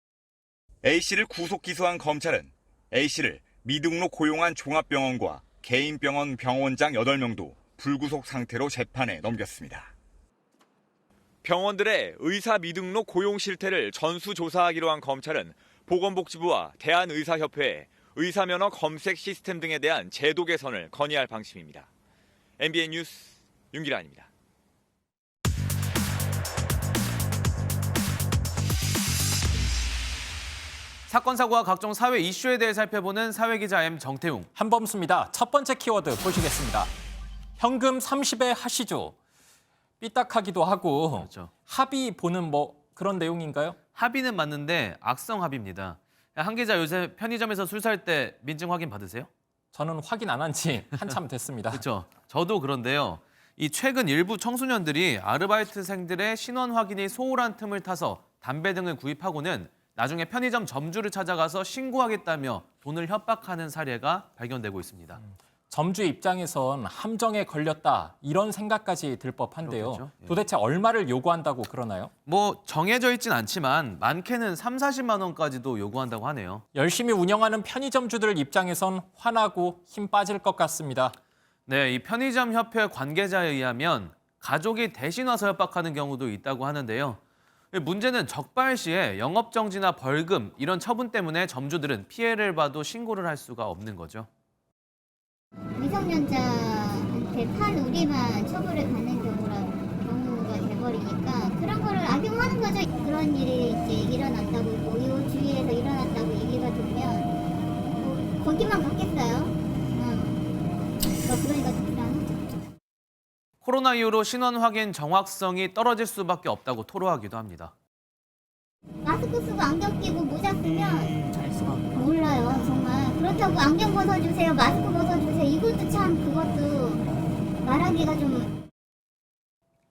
A씨를 구속 기소한 검찰은 A씨를 미등록 고용한 종합병원과 개인 병원 병원장 8명도 불구속 상태로 재판에 넘겼습니다. 병원들의 의사 미등록 고용 실태를 전수조사하기로 한 검찰은 보건복지부와 대한의사협회에 의사면허 검색 시스템 등에 대한 제도 개선을 건의할 방침입니다. MBN 뉴스 윤기란입니다. 사건, 사고와 각종 사회 이슈에 대해 살펴보는 사회기자 M 정태웅. 한범수입니다. 첫 번째 키워드 보시겠습니다. 현금 30에 하시죠. 삐딱하기도 하고 그렇죠. 합의 보는 뭐 그런 내용인가요? 합의는 맞는데 악성 합의입니다. 한 기자 요새 편의점에서 술 살 때 민증 확인 받으세요? 저는 확인 안 한 지 한참 됐습니다. 그렇죠. 저도 그런데요. 이 최근 일부 청소년들이 아르바이트생들의 신원 확인이 소홀한 틈을 타서 담배 등을 구입하고는 나중에 편의점 점주를 찾아가서 신고하겠다며 돈을 협박하는 사례가 발견되고 있습니다. 점주 입장에선 함정에 걸렸다 이런 생각까지 들 법한데요. 그렇겠죠. 예. 도대체 얼마를 요구한다고 그러나요? 뭐 정해져 있진 않지만 많게는 30-40만 원까지도 요구한다고 하네요. 열심히 운영하는 편의점주들 입장에선 화나고 힘 빠질 것 같습니다. 네, 이 편의점 협회 관계자에 의하면 가족이 대신 와서 협박하는 경우도 있다고 하는데요. 문제는 적발 시에 영업정지나 벌금 이런 처분 때문에 점주들은 피해를 봐도 신고를 할 수가 없는 거죠. 미성년자한테 판 우리만 처벌을 받는 경우가 돼버리니까 그런 거를 악용하는 거죠. 그런 일이 이제 일어났다고 뭐 이 주위에서 일어났다고 얘기가 들으면 뭐 거기만 갔겠어요. 그러니까 불안하죠. 코로나 이후로 신원 확인 정확성이 떨어질 수밖에 없다고 토로하기도 합니다. 마스크 쓰고 안경 끼고 모자 쓰면 몰라요 정말. 그렇다고 안경 벗어주세요, 마스크 벗어주세요, 이것도 참 그것도 말하기가 좀.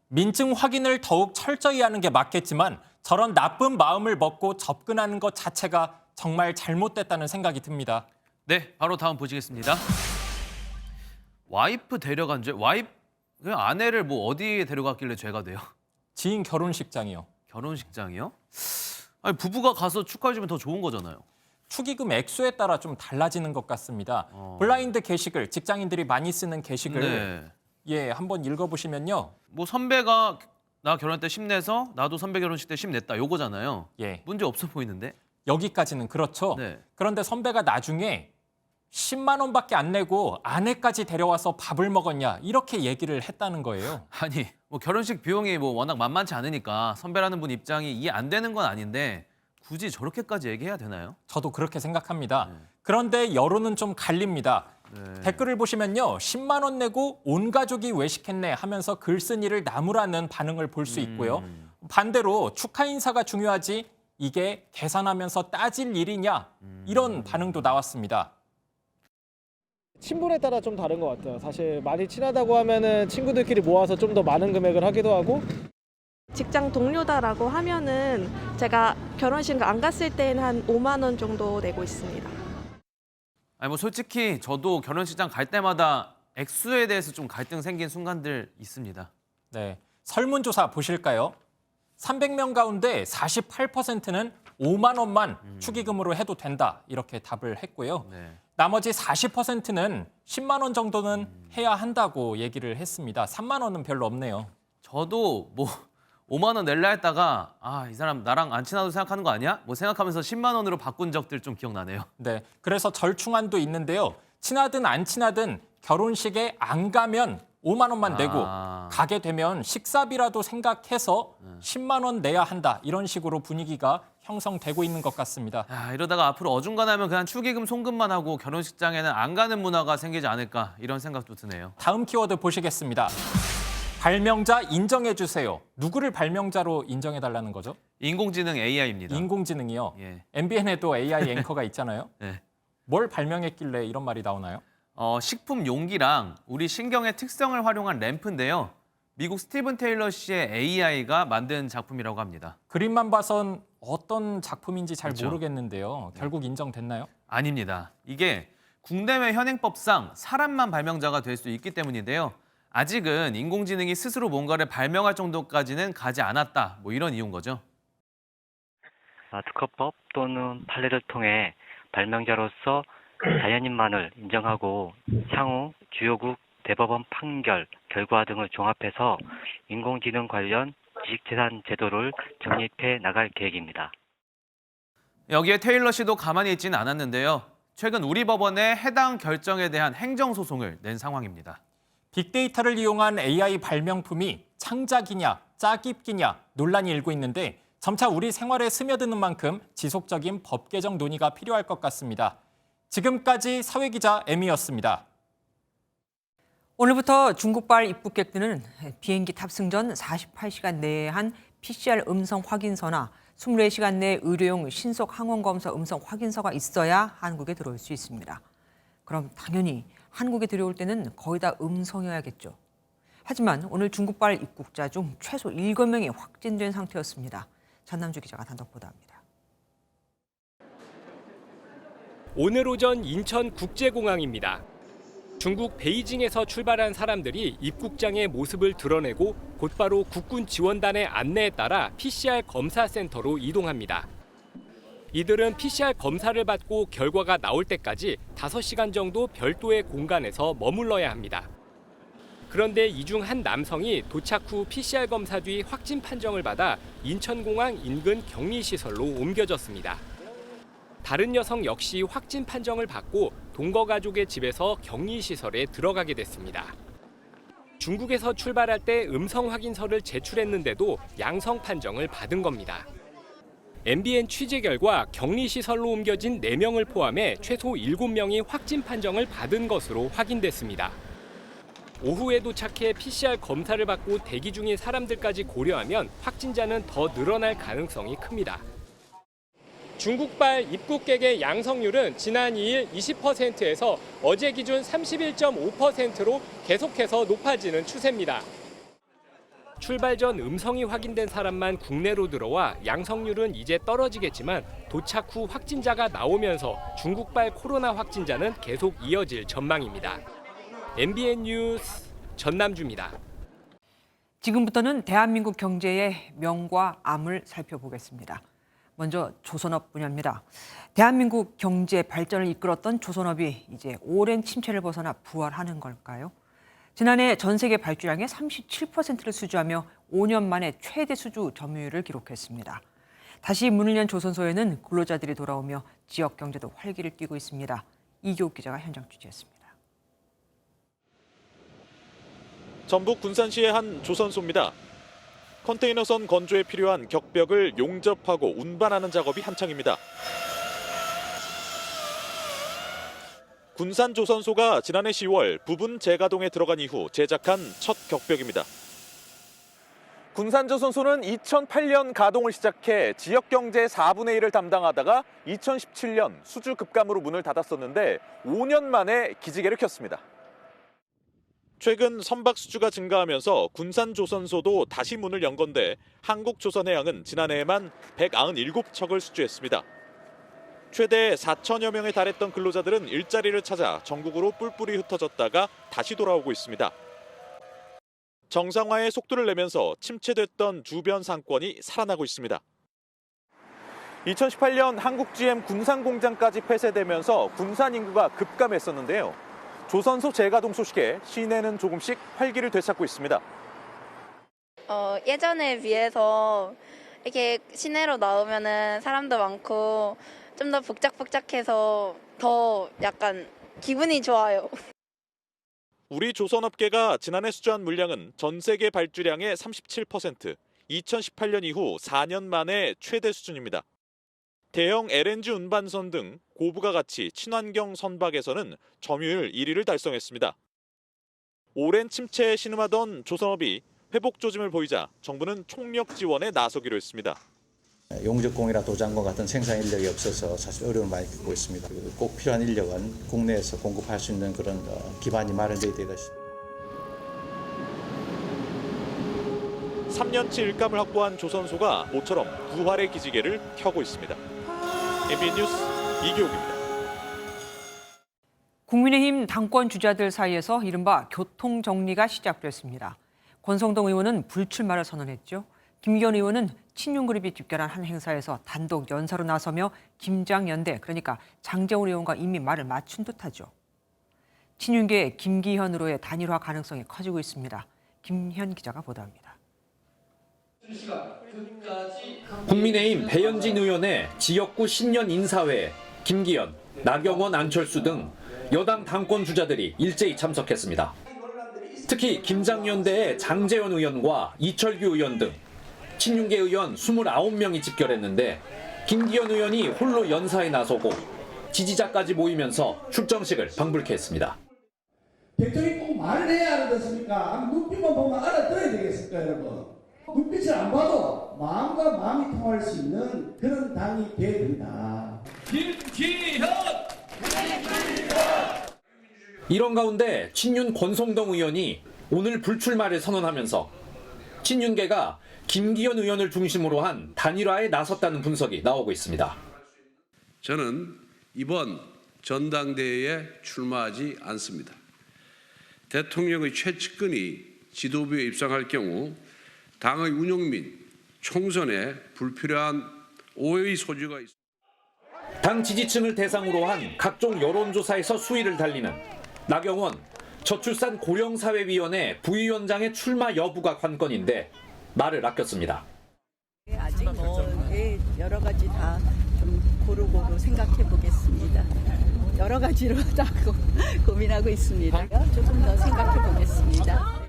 민증 확인을 더욱 철저히 하는 게 맞겠지만 저런 나쁜 마음을 먹고 접근하는 것 자체가 정말 잘못됐다는 생각이 듭니다. 네, 바로 다음 보시겠습니다. 와이프 데려간 죄? 그냥 아내를 뭐 어디에 데려갔길래 죄가 돼요? 지인 결혼식장이요. 결혼식장이요? 아니, 부부가 가서 축하해주면 더 좋은 거잖아요. 축의금 액수에 따라 좀 달라지는 것 같습니다. 블라인드 게시글, 직장인들이 많이 쓰는 게시글 네. 예, 한번 읽어보시면요. 뭐 선배가 나 결혼할 때 10 내서 나도 선배 결혼식 때 10 냈다 요거잖아요. 예. 문제 없어 보이는데? 여기까지는 그렇죠. 네. 그런데 선배가 나중에 10만 원밖에 안 내고 아내까지 데려와서 밥을 먹었냐 이렇게 얘기를 했다는 거예요. 아니, 뭐 결혼식 비용이 뭐 워낙 만만치 않으니까 선배라는 분 입장이 이해 안 되는 건 아닌데 굳이 저렇게까지 얘기해야 되나요? 저도 그렇게 생각합니다. 그런데 여론은 좀 갈립니다. 네. 댓글을 보시면요. 10만 원 내고 온 가족이 외식했네 하면서 글쓴이를 나무라는 반응을 볼 수 있고요. 반대로 축하 인사가 중요하지 이게 계산하면서 따질 일이냐 이런 반응도 나왔습니다. 친분에 따라 좀 다른 것 같아요. 사실 많이 친하다고 하면은 친구들끼리 모아서 좀 더 많은 금액을 하기도 하고. 직장 동료다라고 하면은 제가 결혼식 안 갔을 때는 한 5만 원 정도 내고 있습니다. 아니 뭐 솔직히 저도 결혼식장 갈 때마다 액수에 대해서 좀 갈등 생긴 순간들 있습니다. 네, 설문조사 보실까요? 300명 가운데 48%는 5만 원만 축의금으로 해도 된다 이렇게 답을 했고요. 네. 나머지 40%는 10만 원 정도는 해야 한다고 얘기를 했습니다. 3만 원은 별로 없네요. 저도 뭐 5만 원 낼라 했다가 이 사람 나랑 안 친하다고 생각하는 거 아니야? 뭐 생각하면서 10만 원으로 바꾼 적들 좀 기억나네요. 네, 그래서 절충안도 있는데요. 친하든 안 친하든 결혼식에 안 가면 5만 원만 내고 가게 되면 식사비라도 생각해서 10만 원 내야 한다. 이런 식으로 분위기가 형성되고 있는 것 같습니다. 이러다가 앞으로 어중간하면 그냥 축의금 송금만 하고 결혼식장에는 안 가는 문화가 생기지 않을까 이런 생각도 드네요. 다음 키워드 보시겠습니다. 발명자 인정해 주세요. 누구를 발명자로 인정해 달라는 거죠? 인공지능 AI입니다. 인공지능이요? 예. MBN에도 AI 앵커가 있잖아요. 네. 뭘 발명했길래 이런 말이 나오나요? 식품 용기랑 우리 신경의 특성을 활용한 램프인데요. 미국 스티븐 테일러 씨의 AI가 만든 작품이라고 합니다. 그림만 봐선 어떤 작품인지 잘 그렇죠. 모르겠는데요. 결국 인정됐나요? 아닙니다. 이게 국내외 현행법상 사람만 발명자가 될 수 있기 때문인데요. 아직은 인공지능이 스스로 뭔가를 발명할 정도까지는 가지 않았다. 뭐 이런 이유인 거죠. 특허법 또는 판례를 통해 발명자로서 자연인만을 인정하고 향후 주요국 대법원 판결, 결과 등을 종합해서 인공지능 관련 지식재산 제도를 정립해 나갈 계획입니다. 여기에 테일러 씨도 가만히 있지는 않았는데요. 최근 우리 법원에 해당 결정에 대한 행정소송을 낸 상황입니다. 빅데이터를 이용한 AI 발명품이 창작이냐 짜깁기냐 논란이 일고 있는데 점차 우리 생활에 스며드는 만큼 지속적인 법 개정 논의가 필요할 것 같습니다. 지금까지 사회기자 M이었습니다. 오늘부터 중국발 입국객들은 비행기 탑승 전 48시간 내에 한 PCR 음성 확인서나 24시간 내 의료용 신속 항원검사 음성 확인서가 있어야 한국에 들어올 수 있습니다. 그럼 당연히 한국에 들어올 때는 거의 다 음성이어야겠죠. 하지만 오늘 중국발 입국자 중 최소 7명이 확진된 상태였습니다. 전남주 기자가 단독 보도합니다. 오늘 오전 인천국제공항입니다. 중국 베이징에서 출발한 사람들이 입국장의 모습을 드러내고 곧바로 국군 지원단의 안내에 따라 PCR 검사 센터로 이동합니다. 이들은 PCR 검사를 받고 결과가 나올 때까지 5시간 정도 별도의 공간에서 머물러야 합니다. 그런데 이 중 한 남성이 도착 후 PCR 검사 뒤 확진 판정을 받아 인천공항 인근 격리시설로 옮겨졌습니다. 다른 여성 역시 확진 판정을 받고 동거 가족의 집에서 격리시설에 들어가게 됐습니다. 중국에서 출발할 때 음성 확인서를 제출했는데도 양성 판정을 받은 겁니다. MBN 취재 결과 격리시설로 옮겨진 4명을 포함해 최소 7명이 확진 판정을 받은 것으로 확인됐습니다. 오후에 도착해 PCR 검사를 받고 대기 중인 사람들까지 고려하면 확진자는 더 늘어날 가능성이 큽니다. 중국발 입국객의 양성률은 지난 2일 20%에서 어제 기준 31.5%로 계속해서 높아지는 추세입니다. 출발 전 음성이 확인된 사람만 국내로 들어와 양성률은 이제 떨어지겠지만 도착 후 확진자가 나오면서 중국발 코로나 확진자는 계속 이어질 전망입니다. MBN 뉴스 전남주입니다. 지금부터는 대한민국 경제의 명과 암을 살펴보겠습니다. 먼저 조선업 분야입니다. 대한민국 경제 발전을 이끌었던 조선업이 이제 오랜 침체를 벗어나 부활하는 걸까요? 지난해 전 세계 발주량의 37%를 수주하며 5년 만에 최대 수주 점유율을 기록했습니다. 다시 문을 연 조선소에는 근로자들이 돌아오며 지역 경제도 활기를 띠고 있습니다. 이교욱 기자가 현장 취재했습니다. 전북 군산시의 한 조선소입니다. 컨테이너선 건조에 필요한 격벽을 용접하고 운반하는 작업이 한창입니다. 군산 조선소가 지난해 10월 부분 재가동에 들어간 이후 제작한 첫 격벽입니다. 군산 조선소는 2008년 가동을 시작해 지역 경제의 4분의 1을 담당하다가 2017년 수주 급감으로 문을 닫았었는데 5년 만에 기지개를 켰습니다. 최근 선박 수주가 증가하면서 군산 조선소도 다시 문을 연 건데 한국조선해양은 지난해에만 197척을 수주했습니다. 최대 4천여 명에 달했던 근로자들은 일자리를 찾아 전국으로 뿔뿔이 흩어졌다가 다시 돌아오고 있습니다. 정상화에 속도를 내면서 침체됐던 주변 상권이 살아나고 있습니다. 2018년 한국 GM 군산 공장까지 폐쇄되면서 군산 인구가 급감했었는데요. 조선소 재가동 소식에 시내는 조금씩 활기를 되찾고 있습니다. 예전에 비해서 이렇게 시내로 나오면은 사람도 많고 좀 더 북적북적해서 더 약간 기분이 좋아요. 우리 조선업계가 지난해 수주한 물량은 전 세계 발주량의 37%, 2018년 이후 4년 만에 최대 수준입니다. 대형 LNG 운반선 등 고부가 가치 친환경 선박에서는 점유율 1위를 달성했습니다. 오랜 침체에 신음하던 조선업이 회복 조짐을 보이자 정부는 총력 지원에 나서기로 했습니다. 용접공이나 도장과 같은 생산 인력이 없어서 사실 어려움을 많이 겪고 있습니다. 꼭 필요한 인력은 국내에서 공급할 수 있는 그런 기반이 마련되어야 되겠습니다. 3년치 일감을 확보한 조선소가 모처럼 부활의 기지개를 켜고 있습니다. MBN 뉴스 이교욱입니다. 국민의힘 당권 주자들 사이에서 이른바 교통정리가 시작됐습니다. 권성동 의원은 불출마를 선언했죠. 김기현 의원은 친윤 그룹이 집결한 한 행사에서 단독 연사로 나서며 김장연대, 그러니까 장재원 의원과 이미 말을 맞춘 듯하죠. 친윤계의 김기현으로의 단일화 가능성이 커지고 있습니다. 김현 기자가 보도합니다. 국민의힘 배현진 의원의 지역구 신년 인사회에 김기현, 나경원, 안철수 등 여당 당권 주자들이 일제히 참석했습니다. 특히 김장연대의 장재원 의원과 이철규 의원 등 친윤계 의원 29명이 집결했는데 김기현 의원이 홀로 연사에 나서고 지지자까지 모이면서 출정식을 방불케 했습니다. 대통령이 꼭 말을 해야 하는 것입니까? 눈빛만 보면 알아들어야 되겠습니까, 여러분? 눈빛을 안 봐도 마음과 마음이 통할 수 있는 그런 당이 돼야 된다. 김기현! 이런 가운데 친윤 권성동 의원이 오늘 불출마를 선언하면서 친윤계가 김기현 의원을 중심으로 한 단일화에 나섰다는 분석이 나오고 있습니다. 저는 이번 전당대회에 출마하지 않습니다. 대통령의 최측근이 지도부에 입성할 경우 당의 운영 및 총선에 불필요한 오해의 소지가 있습니다. 당 지지층을 대상으로 한 각종 여론조사에서 수위를 달리는 나경원 저출산 고령사회위원회 부위원장의 출마 여부가 관건인데 말을 아꼈습니다. 아직 여러 가지 다 좀 고루고루 생각해 보겠습니다. 여러 가지로 다 고민하고 있습니다. 조금 더 생각해 보겠습니다.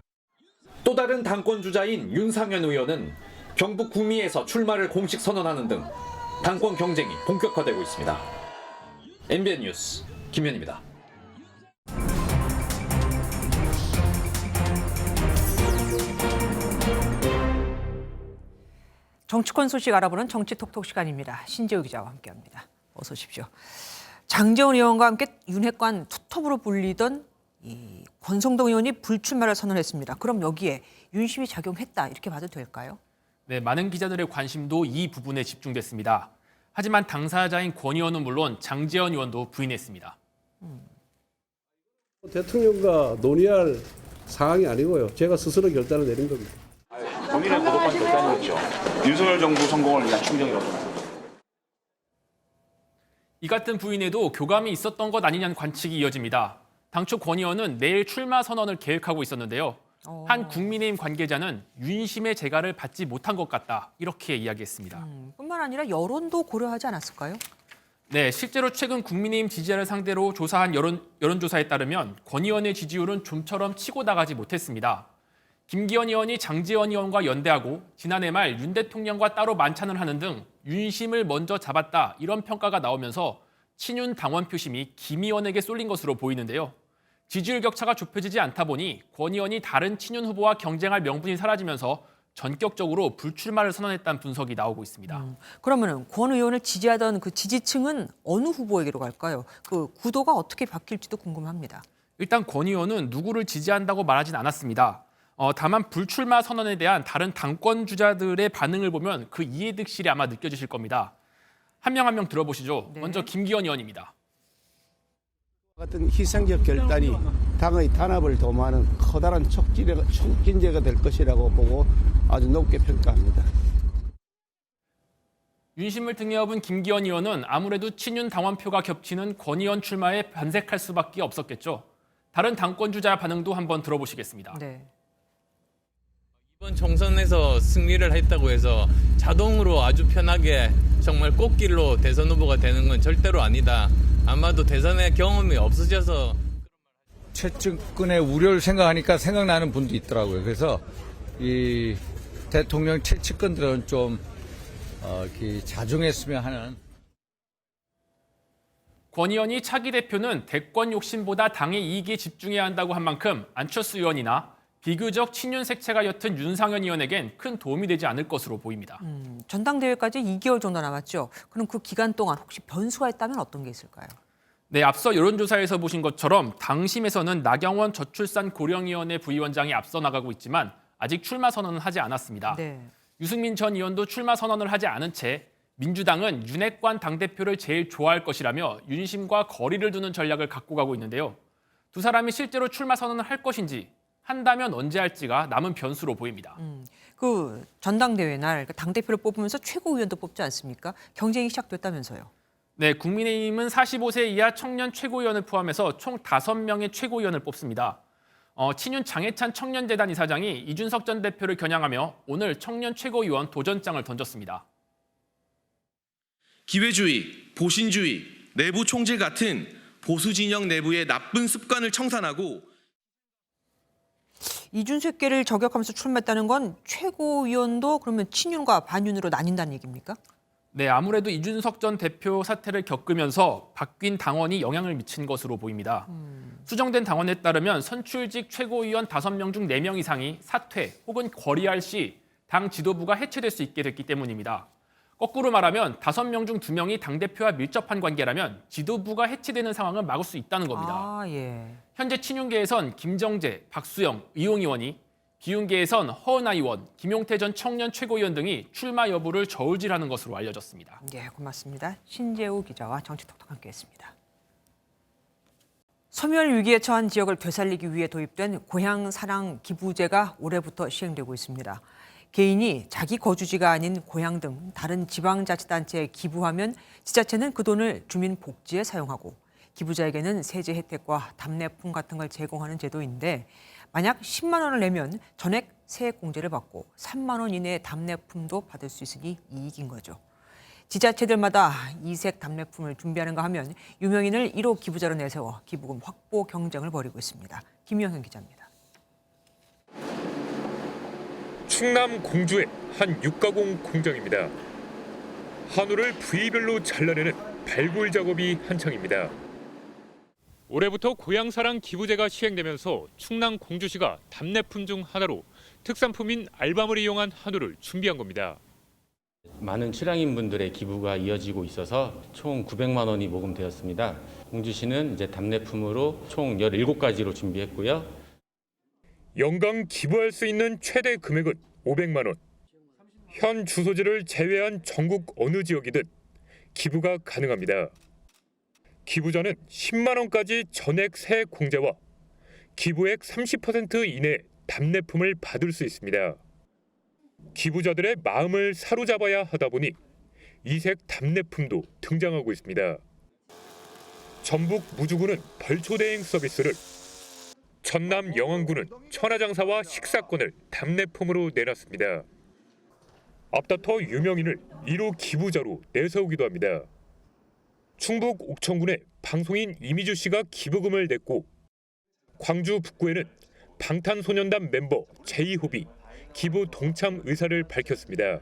또 다른 당권 주자인 윤상현 의원은 경북 구미에서 출마를 공식 선언하는 등 당권 경쟁이 본격화되고 있습니다. MBN 뉴스 김현입니다. 정치권 소식 알아보는 정치톡톡 시간입니다. 신재우 기자와 함께합니다. 어서 오십시오. 장재원 의원과 함께 윤핵관 투톱으로 불리던 이 권성동 의원이 불출마를 선언했습니다. 그럼 여기에 윤심이 작용했다 이렇게 봐도 될까요? 네, 많은 기자들의 관심도 이 부분에 집중됐습니다. 하지만 당사자인 권 의원은 물론 장재원 의원도 부인했습니다. 대통령과 논의할 사항이 아니고요. 제가 스스로 결단을 내린 겁니다. 본인의 고독한 결단이었죠. 윤석열 정부 성공을 위한 충정이라고 생각합니다. 이 같은 부인에도 교감이 있었던 것 아니냐는 관측이 이어집니다. 당초 권 의원은 내일 출마 선언을 계획하고 있었는데요. 한 국민의힘 관계자는 윤심의 재가를 받지 못한 것 같다 이렇게 이야기했습니다. 뿐만 아니라 여론도 고려하지 않았을까요? 네, 실제로 최근 국민의힘 지지자를 상대로 조사한 여론조사에 따르면 권 의원의 지지율은 좀처럼 치고 나가지 못했습니다. 김기현 의원이 장재원 의원과 연대하고 지난해 말 윤 대통령과 따로 만찬을 하는 등 윤심을 먼저 잡았다 이런 평가가 나오면서 친윤 당원 표심이 김 의원에게 쏠린 것으로 보이는데요. 지지율 격차가 좁혀지지 않다 보니 권 의원이 다른 친윤 후보와 경쟁할 명분이 사라지면서 전격적으로 불출마를 선언했다는 분석이 나오고 있습니다. 그러면 권 의원을 지지하던 그 지지층은 어느 후보에게로 갈까요? 그 구도가 어떻게 바뀔지도 궁금합니다. 일단 권 의원은 누구를 지지한다고 말하진 않았습니다. 다만 불출마 선언에 대한 다른 당권 주자들의 반응을 보면 그 이해득실이 아마 느껴지실 겁니다. 한 명 한 명 들어보시죠. 네. 먼저 김기현 의원입니다. 같은 희생적 결단이 당의 단합을 도모하는 커다란 촉진제가 될 것이라고 보고 아주 높게 평가합니다. 윤심을 등에 업은 김기현 의원은 아무래도 친윤 당원표가 겹치는 권 의원 출마에 반색할 수밖에 없었겠죠. 다른 당권 주자 반응도 한번 들어보시겠습니다. 네. 이번 총선에서 승리를 했다고 해서 자동으로 아주 편하게 정말 꽃길로 대선 후보가 되는 건 절대로 아니다. 아마도 대선의 경험이 없으셔서 최측근의 우려를 생각하니까 생각나는 분도 있더라고요. 그래서 이 대통령 최측근들은 좀 자중했으면 하는. 권 의원이 차기 대표는 대권 욕심보다 당의 이익에 집중해야 한다고 한 만큼 안철수 의원이나 비교적 친윤 색채가 옅은 윤상현 의원에겐 큰 도움이 되지 않을 것으로 보입니다. 전당대회까지 2개월 정도 남았죠. 그럼 그 기간 동안 혹시 변수가 있다면 어떤 게 있을까요? 네, 앞서 여론조사에서 보신 것처럼 당심에서는 나경원 저출산 고령위원회 부위원장이 앞서 나가고 있지만 아직 출마 선언은 하지 않았습니다. 네. 유승민 전 의원도 출마 선언을 하지 않은 채 민주당은 윤핵관 당대표를 제일 좋아할 것이라며 윤심과 거리를 두는 전략을 갖고 가고 있는데요. 두 사람이 실제로 출마 선언을 할 것인지 한다면 언제 할지가 남은 변수로 보입니다. 그 전당대회 날 당대표를 뽑으면서 최고위원도 뽑지 않습니까? 경쟁이 시작됐다면서요. 네, 국민의힘은 45세 이하 청년 최고위원을 포함해서 총 5명의 최고위원을 뽑습니다. 친윤 장해찬 청년재단 이사장이 이준석 전 대표를 겨냥하며 오늘 청년 최고위원 도전장을 던졌습니다. 기회주의, 보신주의, 내부 총질 같은 보수 진영 내부의 나쁜 습관을 청산하고 이준석계를 저격하면서 출마했다는 건 최고위원도 그러면 친윤과 반윤으로 나뉜다는 얘기입니까? 네, 아무래도 이준석 전 대표 사태를 겪으면서 바뀐 당원이 영향을 미친 것으로 보입니다. 수정된 당원에 따르면 선출직 최고위원 5명 중 4명 이상이 사퇴 혹은 거리할 시 당 지도부가 해체될 수 있게 됐기 때문입니다. 거꾸로 말하면 5명 중 2명이 당대표와 밀접한 관계라면 지도부가 해체되는 상황을 막을 수 있다는 겁니다. 현재 친윤계에선 김정재, 박수영, 이용 의원이, 기윤계에선 허은하 의원, 김용태 전 청년 최고위원 등이 출마 여부를 저울질하는 것으로 알려졌습니다. 네, 고맙습니다. 신재우 기자와 정치톡톡 함께했습니다. 소멸 위기에 처한 지역을 되살리기 위해 도입된 고향사랑 기부제가 올해부터 시행되고 있습니다. 개인이 자기 거주지가 아닌 고향 등 다른 지방자치단체에 기부하면 지자체는 그 돈을 주민 복지에 사용하고 기부자에게는 세제 혜택과 답례품 같은 걸 제공하는 제도인데 만약 10만 원을 내면 전액 세액공제를 받고 3만 원 이내의 답례품도 받을 수 있으니 이익인 거죠. 지자체들마다 이색 답례품을 준비하는가 하면 유명인을 1호 기부자로 내세워 기부금 확보 경쟁을 벌이고 있습니다. 김영현 기자입니다. 충남 공주의 한 육가공 공장입니다. 한우를 부위별로 잘라내는 발굴 작업이 한창입니다. 올해부터 고향사랑 기부제가 시행되면서 충남 공주시가 답례품 중 하나로 특산품인 알밤을 이용한 한우를 준비한 겁니다. 많은 출향인분들의 기부가 이어지고 있어서 총 900만 원이 모금되었습니다. 공주시는 이제 답례품으로 총 17가지로 준비했고요. 연간 기부할 수 있는 최대 금액은 500만 원. 현 주소지를 제외한 전국 어느 지역이든 기부가 가능합니다. 기부자는 10만 원까지 전액 세액 공제와 기부액 30% 이내 답례품을 받을 수 있습니다. 기부자들의 마음을 사로잡아야 하다 보니 이색 답례품도 등장하고 있습니다. 전북 무주군은 벌초대행 서비스를, 전남 영안군은 천하장사와 식사권을 답례품으로 내놨습니다. 앞다퉈 유명인을 1호 기부자로 내세우기도 합니다. 충북 옥천군의 방송인 이미주 씨가 기부금을 냈고 광주 북구에는 방탄소년단 멤버 제이홉이 기부 동참 의사를 밝혔습니다.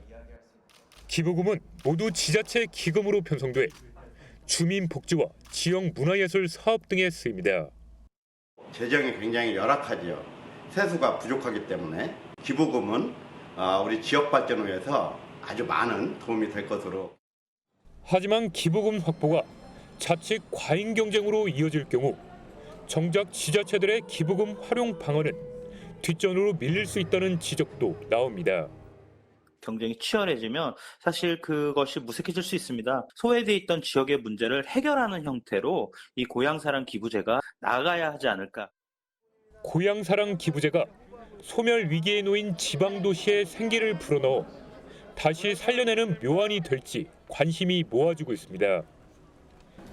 기부금은 모두 지자체 기금으로 편성돼 주민 복지와 지역 문화예술 사업 등에 쓰입니다. 재정이 굉장히 열악하지요. 세수가 부족하기 때문에 기부금은 우리 지역 발전을 위해서 아주 많은 도움이 될 것으로. 하지만 기부금 확보가 자칫 과잉 경쟁으로 이어질 경우 정작 지자체들의 기부금 활용 방안은 뒷전으로 밀릴 수 있다는 지적도 나옵니다. 경쟁이 치열해지면 사실 그것이 무색해질 수 있습니다. 소외돼 있던 지역의 문제를 해결하는 형태로 이 고향사랑 기부제가 나아가야 하지 않을까. 고향사랑 기부제가 소멸 위기에 놓인 지방도시의 생기를 불어넣어 다시 살려내는 묘안이 될지 관심이 모아지고 있습니다.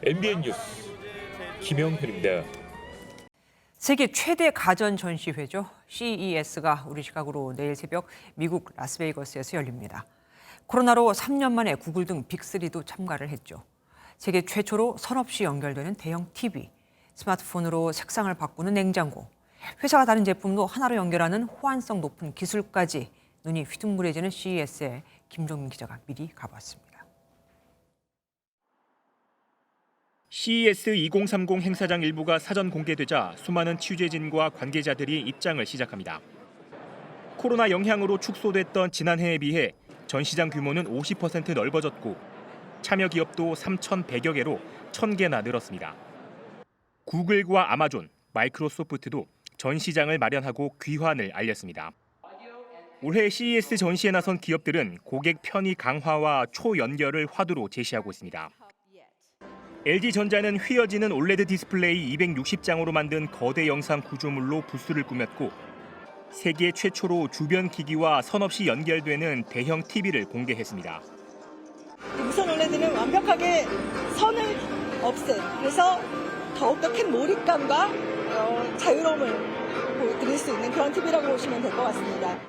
MBN 뉴스 김영현입니다. 세계 최대 가전 전시회죠. CES가 우리 시각으로 내일 새벽 미국 라스베이거스에서 열립니다. 코로나로 3년 만에 구글 등 빅3도 참가를 했죠. 세계 최초로 선 없이 연결되는 대형 TV, 스마트폰으로 색상을 바꾸는 냉장고, 회사가 다른 제품도 하나로 연결하는 호환성 높은 기술까지 눈이 휘둥그레지는 CES에 김종민 기자가 미리 가봤습니다. CES 2030 행사장 일부가 사전 공개되자 수많은 취재진과 관계자들이 입장을 시작합니다. 코로나 영향으로 축소됐던 지난해에 비해 전시장 규모는 50% 넓어졌고 참여 기업도 3,100여 개로 1,000개나 늘었습니다. 구글과 아마존, 마이크로소프트도 전시장을 마련하고 귀환을 알렸습니다. 올해 CES 전시에 나선 기업들은 고객 편의 강화와 초연결을 화두로 제시하고 있습니다. LG전자는 휘어지는 올레드 디스플레이 260장으로 만든 거대 영상 구조물로 부스를 꾸몄고 세계 최초로 주변 기기와 선 없이 연결되는 대형 TV를 공개했습니다. 무선 OLED는 완벽하게 선을 그래서 더욱더 큰 몰입감과 자유로움을 드릴 수 있는 그런 TV라고 보시면 될 것 같습니다.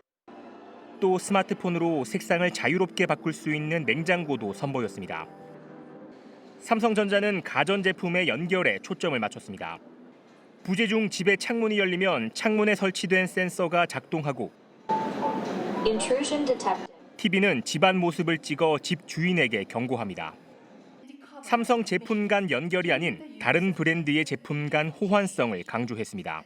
또 스마트폰으로 색상을 자유롭게 바꿀 수 있는 냉장고도 선보였습니다. 삼성전자는 가전제품의 연결에 초점을 맞췄습니다. 부재 중 집의 창문이 열리면 창문에 설치된 센서가 작동하고 TV는 집안 모습을 찍어 집 주인에게 경고합니다. 삼성 제품 간 연결이 아닌 다른 브랜드의 제품 간 호환성을 강조했습니다.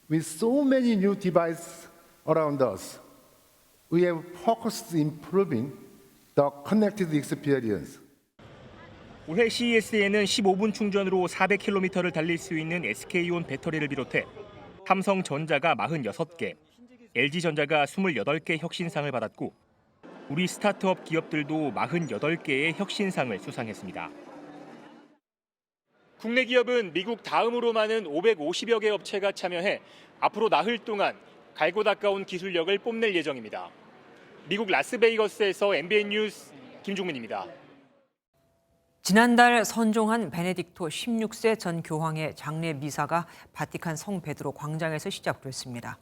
With so many new devices around us, we have focused on improving the connected experience. 올해 CES에는 15분 충전으로 400km를 달릴 수 있는 SK온 배터리를 비롯해 삼성전자가 46개, LG전자가 28개 혁신상을 받았고 우리 스타트업 기업들도 48개의 혁신상을 수상했습니다. 국내 기업은 미국 다음으로 많은 550여 개 업체가 참여해 앞으로 나흘 동안 갈고 닦아온 기술력을 뽐낼 예정입니다. 미국 라스베이거스에서 MBN 뉴스 김종민입니다. 지난달 선종한 베네딕토 16세 전 교황의 장례 미사가 바티칸 성 베드로 광장에서 시작됐습니다.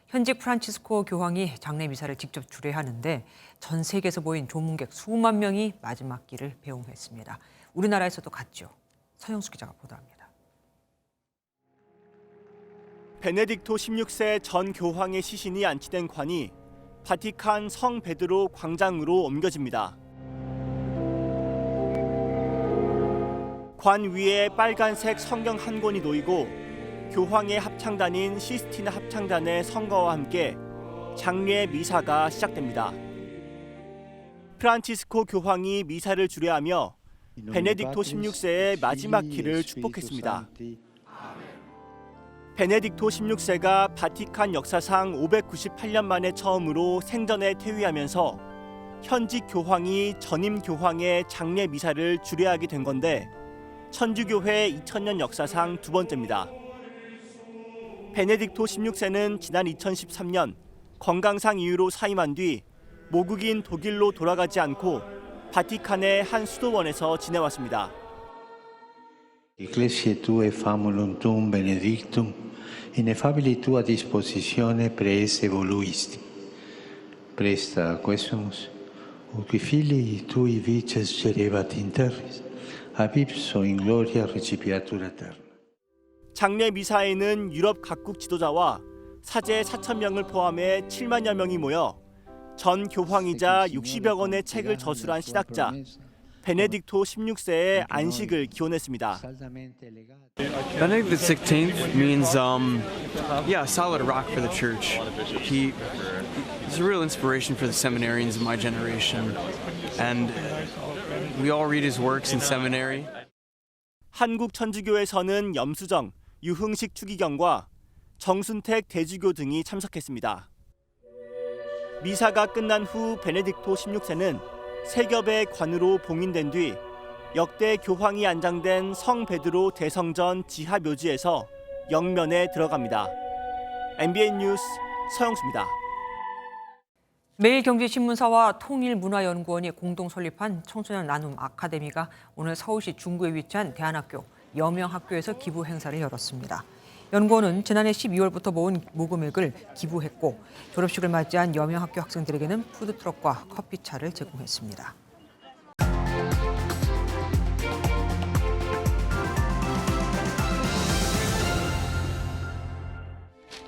현직 프란치스코 교황이 장례 미사를 직접 주례하는데 전 세계에서 모인 조문객 수만 명이 마지막 길을 배웅했습니다. 우리나라에서도 갔죠. 서영수 기자가 보도합니다. 베네딕토 16세 전 교황의 시신이 안치된 관이 바티칸 성 베드로 광장으로 옮겨집니다. 관 위에 빨간색 성경 한 권이 놓이고 교황의 합창단인 시스티나 합창단의 성가와 함께 장례 미사가 시작됩니다. 프란치스코 교황이 미사를 주례하며 베네딕토 16세의 마지막 길을 축복했습니다. 베네딕토 16세가 바티칸 역사상 598년 만에 처음으로 생전에 퇴위하면서 현직 교황이 전임 교황의 장례 미사를 주례하게 된 건데 천주교회 2000년 역사상 두 번째입니다. 베네딕토 16세는 지난 2013년 건강상 이유로 사임한 뒤 모국인 독일로 돌아가지 않고 바티칸의 한 수도원에서 지내왔습니다. Ecclesiae tue famulum tuum benedictum, ineffabili tua dispositione praese voluisti. Presta quesumus, uqui filii tui vices gerebat in terris, ab ipso in gloria recipiatur aeterna. 장례 미사에는 유럽 각국 지도자와 사제 4,000명을 포함해 7만여 명이 모여 전 교황이자 60여 권의 책을 저술한 신학자 베네딕토 16세의 안식을 기원했습니다. Benedict XVI means, a solid rock for the church. He's a real inspiration for the seminarians of my generation, and we all read his works in seminary. 한국 천주교에서는 염수정, 유흥식 추기경과 정순택 대주교 등이 참석했습니다. 미사가 끝난 후 베네딕토 16세는 세 겹의 관으로 봉인된 뒤 역대 교황이 안장된 성 베드로 대성전 지하 묘지에서 영면에 들어갑니다. MBN 뉴스 서영수입니다. 매일경제신문사와 통일문화연구원이 공동 설립한 청소년 나눔 아카데미가 오늘 서울시 중구에 위치한 대안학교 여명학교에서 기부 행사를 열었습니다. 연구원은 지난해 12월부터 모은 모금액을 기부했고 졸업식을 맞이한 여명학교 학생들에게는 푸드트럭과 커피차를 제공했습니다.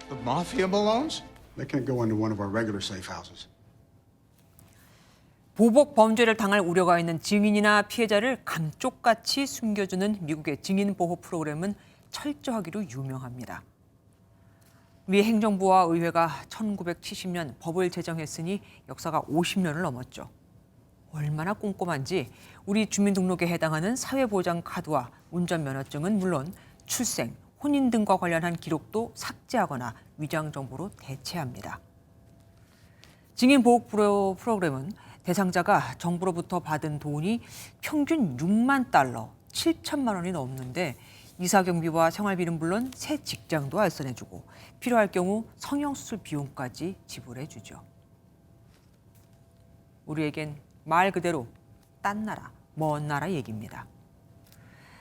The mafia balloons? They can't go into one of our regular safe houses. 보복 범죄를 당할 우려가 있는 증인이나 피해자를 감쪽같이 숨겨주는 미국의 증인 보호 프로그램은 철저하기로 유명합니다. 미 행정부와 의회가 1970년 법을 제정했으니 역사가 50년을 넘었죠. 얼마나 꼼꼼한지 우리 주민등록에 해당하는 사회보장 카드와 운전면허증은 물론 출생, 혼인 등과 관련한 기록도 삭제하거나 위장 정보로 대체합니다. 증인 보호 프로그램은 대상자가 정부로부터 받은 돈이 평균 $6만, 7천만 원이 넘는데 이사 경비와 생활비는 물론 새 직장도 알선해주고 필요할 경우 성형수술 비용까지 지불해주죠. 우리에겐 말 그대로 딴 나라, 먼 나라 얘기입니다.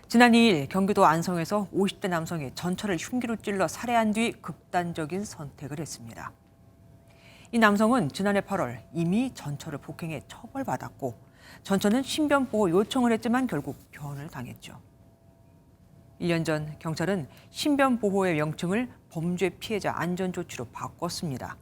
지난 2일 경기도 안성에서 50대 남성이 전철을 흉기로 찔러 살해한 뒤 극단적인 선택을 했습니다. 이 남성은 지난해 8월 이미 전철을 폭행해 처벌받았고 전철은 신변보호 요청을 했지만 결국 변을 당했죠. 1년 전 경찰은 신변보호의 명칭을 범죄 피해자 안전조치로 바꿨습니다.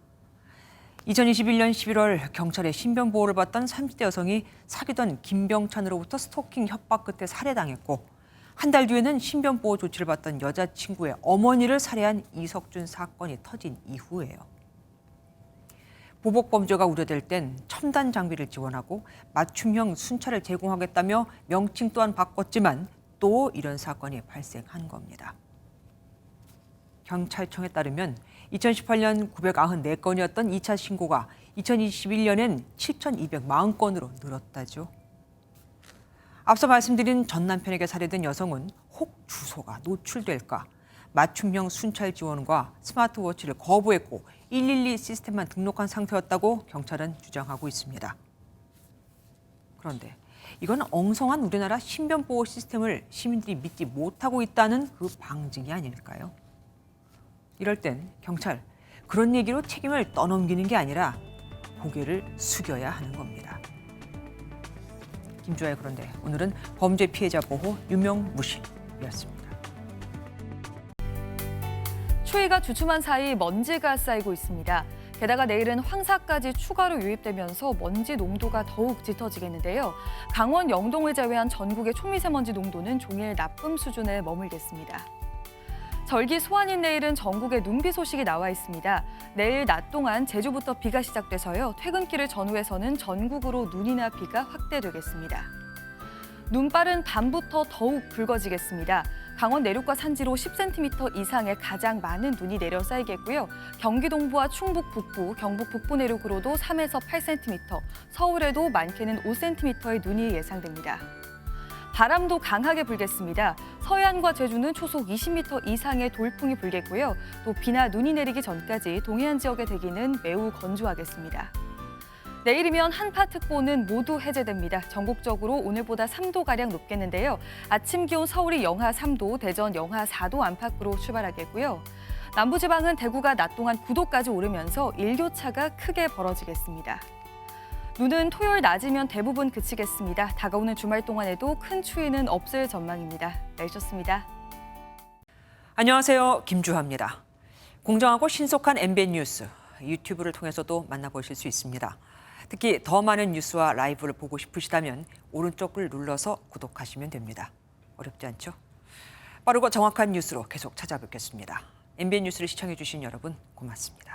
2021년 11월 경찰의 신변보호를 받던 30대 여성이 사귀던 김병찬으로부터 스토킹 협박 끝에 살해당했고 한 달 뒤에는 신변보호 조치를 받던 여자친구의 어머니를 살해한 이석준 사건이 터진 이후예요. 보복범죄가 우려될 땐 첨단 장비를 지원하고 맞춤형 순찰을 제공하겠다며 명칭 또한 바꿨지만 또 이런 사건이 발생한 겁니다. 경찰청에 따르면 2018년 994건이었던 2차 신고가 2021년엔 7,240건으로 늘었다죠. 앞서 말씀드린 전 남편에게 살해된 여성은 혹 주소가 노출될까 맞춤형 순찰 지원과 스마트워치를 거부했고 112 시스템만 등록한 상태였다고 경찰은 주장하고 있습니다. 그런데 이건 엉성한 우리나라 신변보호 시스템을 시민들이 믿지 못하고 있다는 그 방증이 아닐까요? 이럴 땐 경찰, 그런 얘기로 책임을 떠넘기는 게 아니라 고개를 숙여야 하는 겁니다. 김주아의 그런데 오늘은 범죄 피해자 보호 유명무실이었습니다. 추위가 주춤한 사이 먼지가 쌓이고 있습니다. 게다가 내일은 황사까지 추가로 유입되면서 먼지 농도가 더욱 짙어지겠는데요. 강원 영동을 제외한 전국의 초미세먼지 농도는 종일 나쁨 수준에 머물겠습니다. 절기 소환인 내일은 전국에 눈비 소식이 나와 있습니다. 내일 낮 동안 제주부터 비가 시작돼서요. 퇴근길을 전후해서는 전국으로 눈이나 비가 확대되겠습니다. 눈발은 밤부터 더욱 붉어지겠습니다. 강원 내륙과 산지로 10cm 이상의 가장 많은 눈이 내려 쌓이겠고요. 경기 동부와 충북 북부, 경북 북부 내륙으로도 3에서 8cm, 서울에도 많게는 5cm의 눈이 예상됩니다. 바람도 강하게 불겠습니다. 서해안과 제주는 초속 20m 이상의 돌풍이 불겠고요. 또 비나 눈이 내리기 전까지 동해안 지역의 대기는 매우 건조하겠습니다. 내일이면 한파특보는 모두 해제됩니다. 전국적으로 오늘보다 3도가량 높겠는데요. 아침 기온 서울이 영하 3도, 대전 영하 4도 안팎으로 출발하겠고요. 남부지방은 대구가 낮 동안 9도까지 오르면서 일교차가 크게 벌어지겠습니다. 눈은 토요일 낮이면 대부분 그치겠습니다. 다가오는 주말 동안에도 큰 추위는 없을 전망입니다. 날씨였습니다. 안녕하세요. 김주하입니다. 공정하고 신속한 MBN 뉴스, 유튜브를 통해서도 만나보실 수 있습니다. 특히 더 많은 뉴스와 라이브를 보고 싶으시다면 오른쪽을 눌러서 구독하시면 됩니다. 어렵지 않죠? 빠르고 정확한 뉴스로 계속 찾아뵙겠습니다. MBN 뉴스를 시청해 주신 여러분 고맙습니다.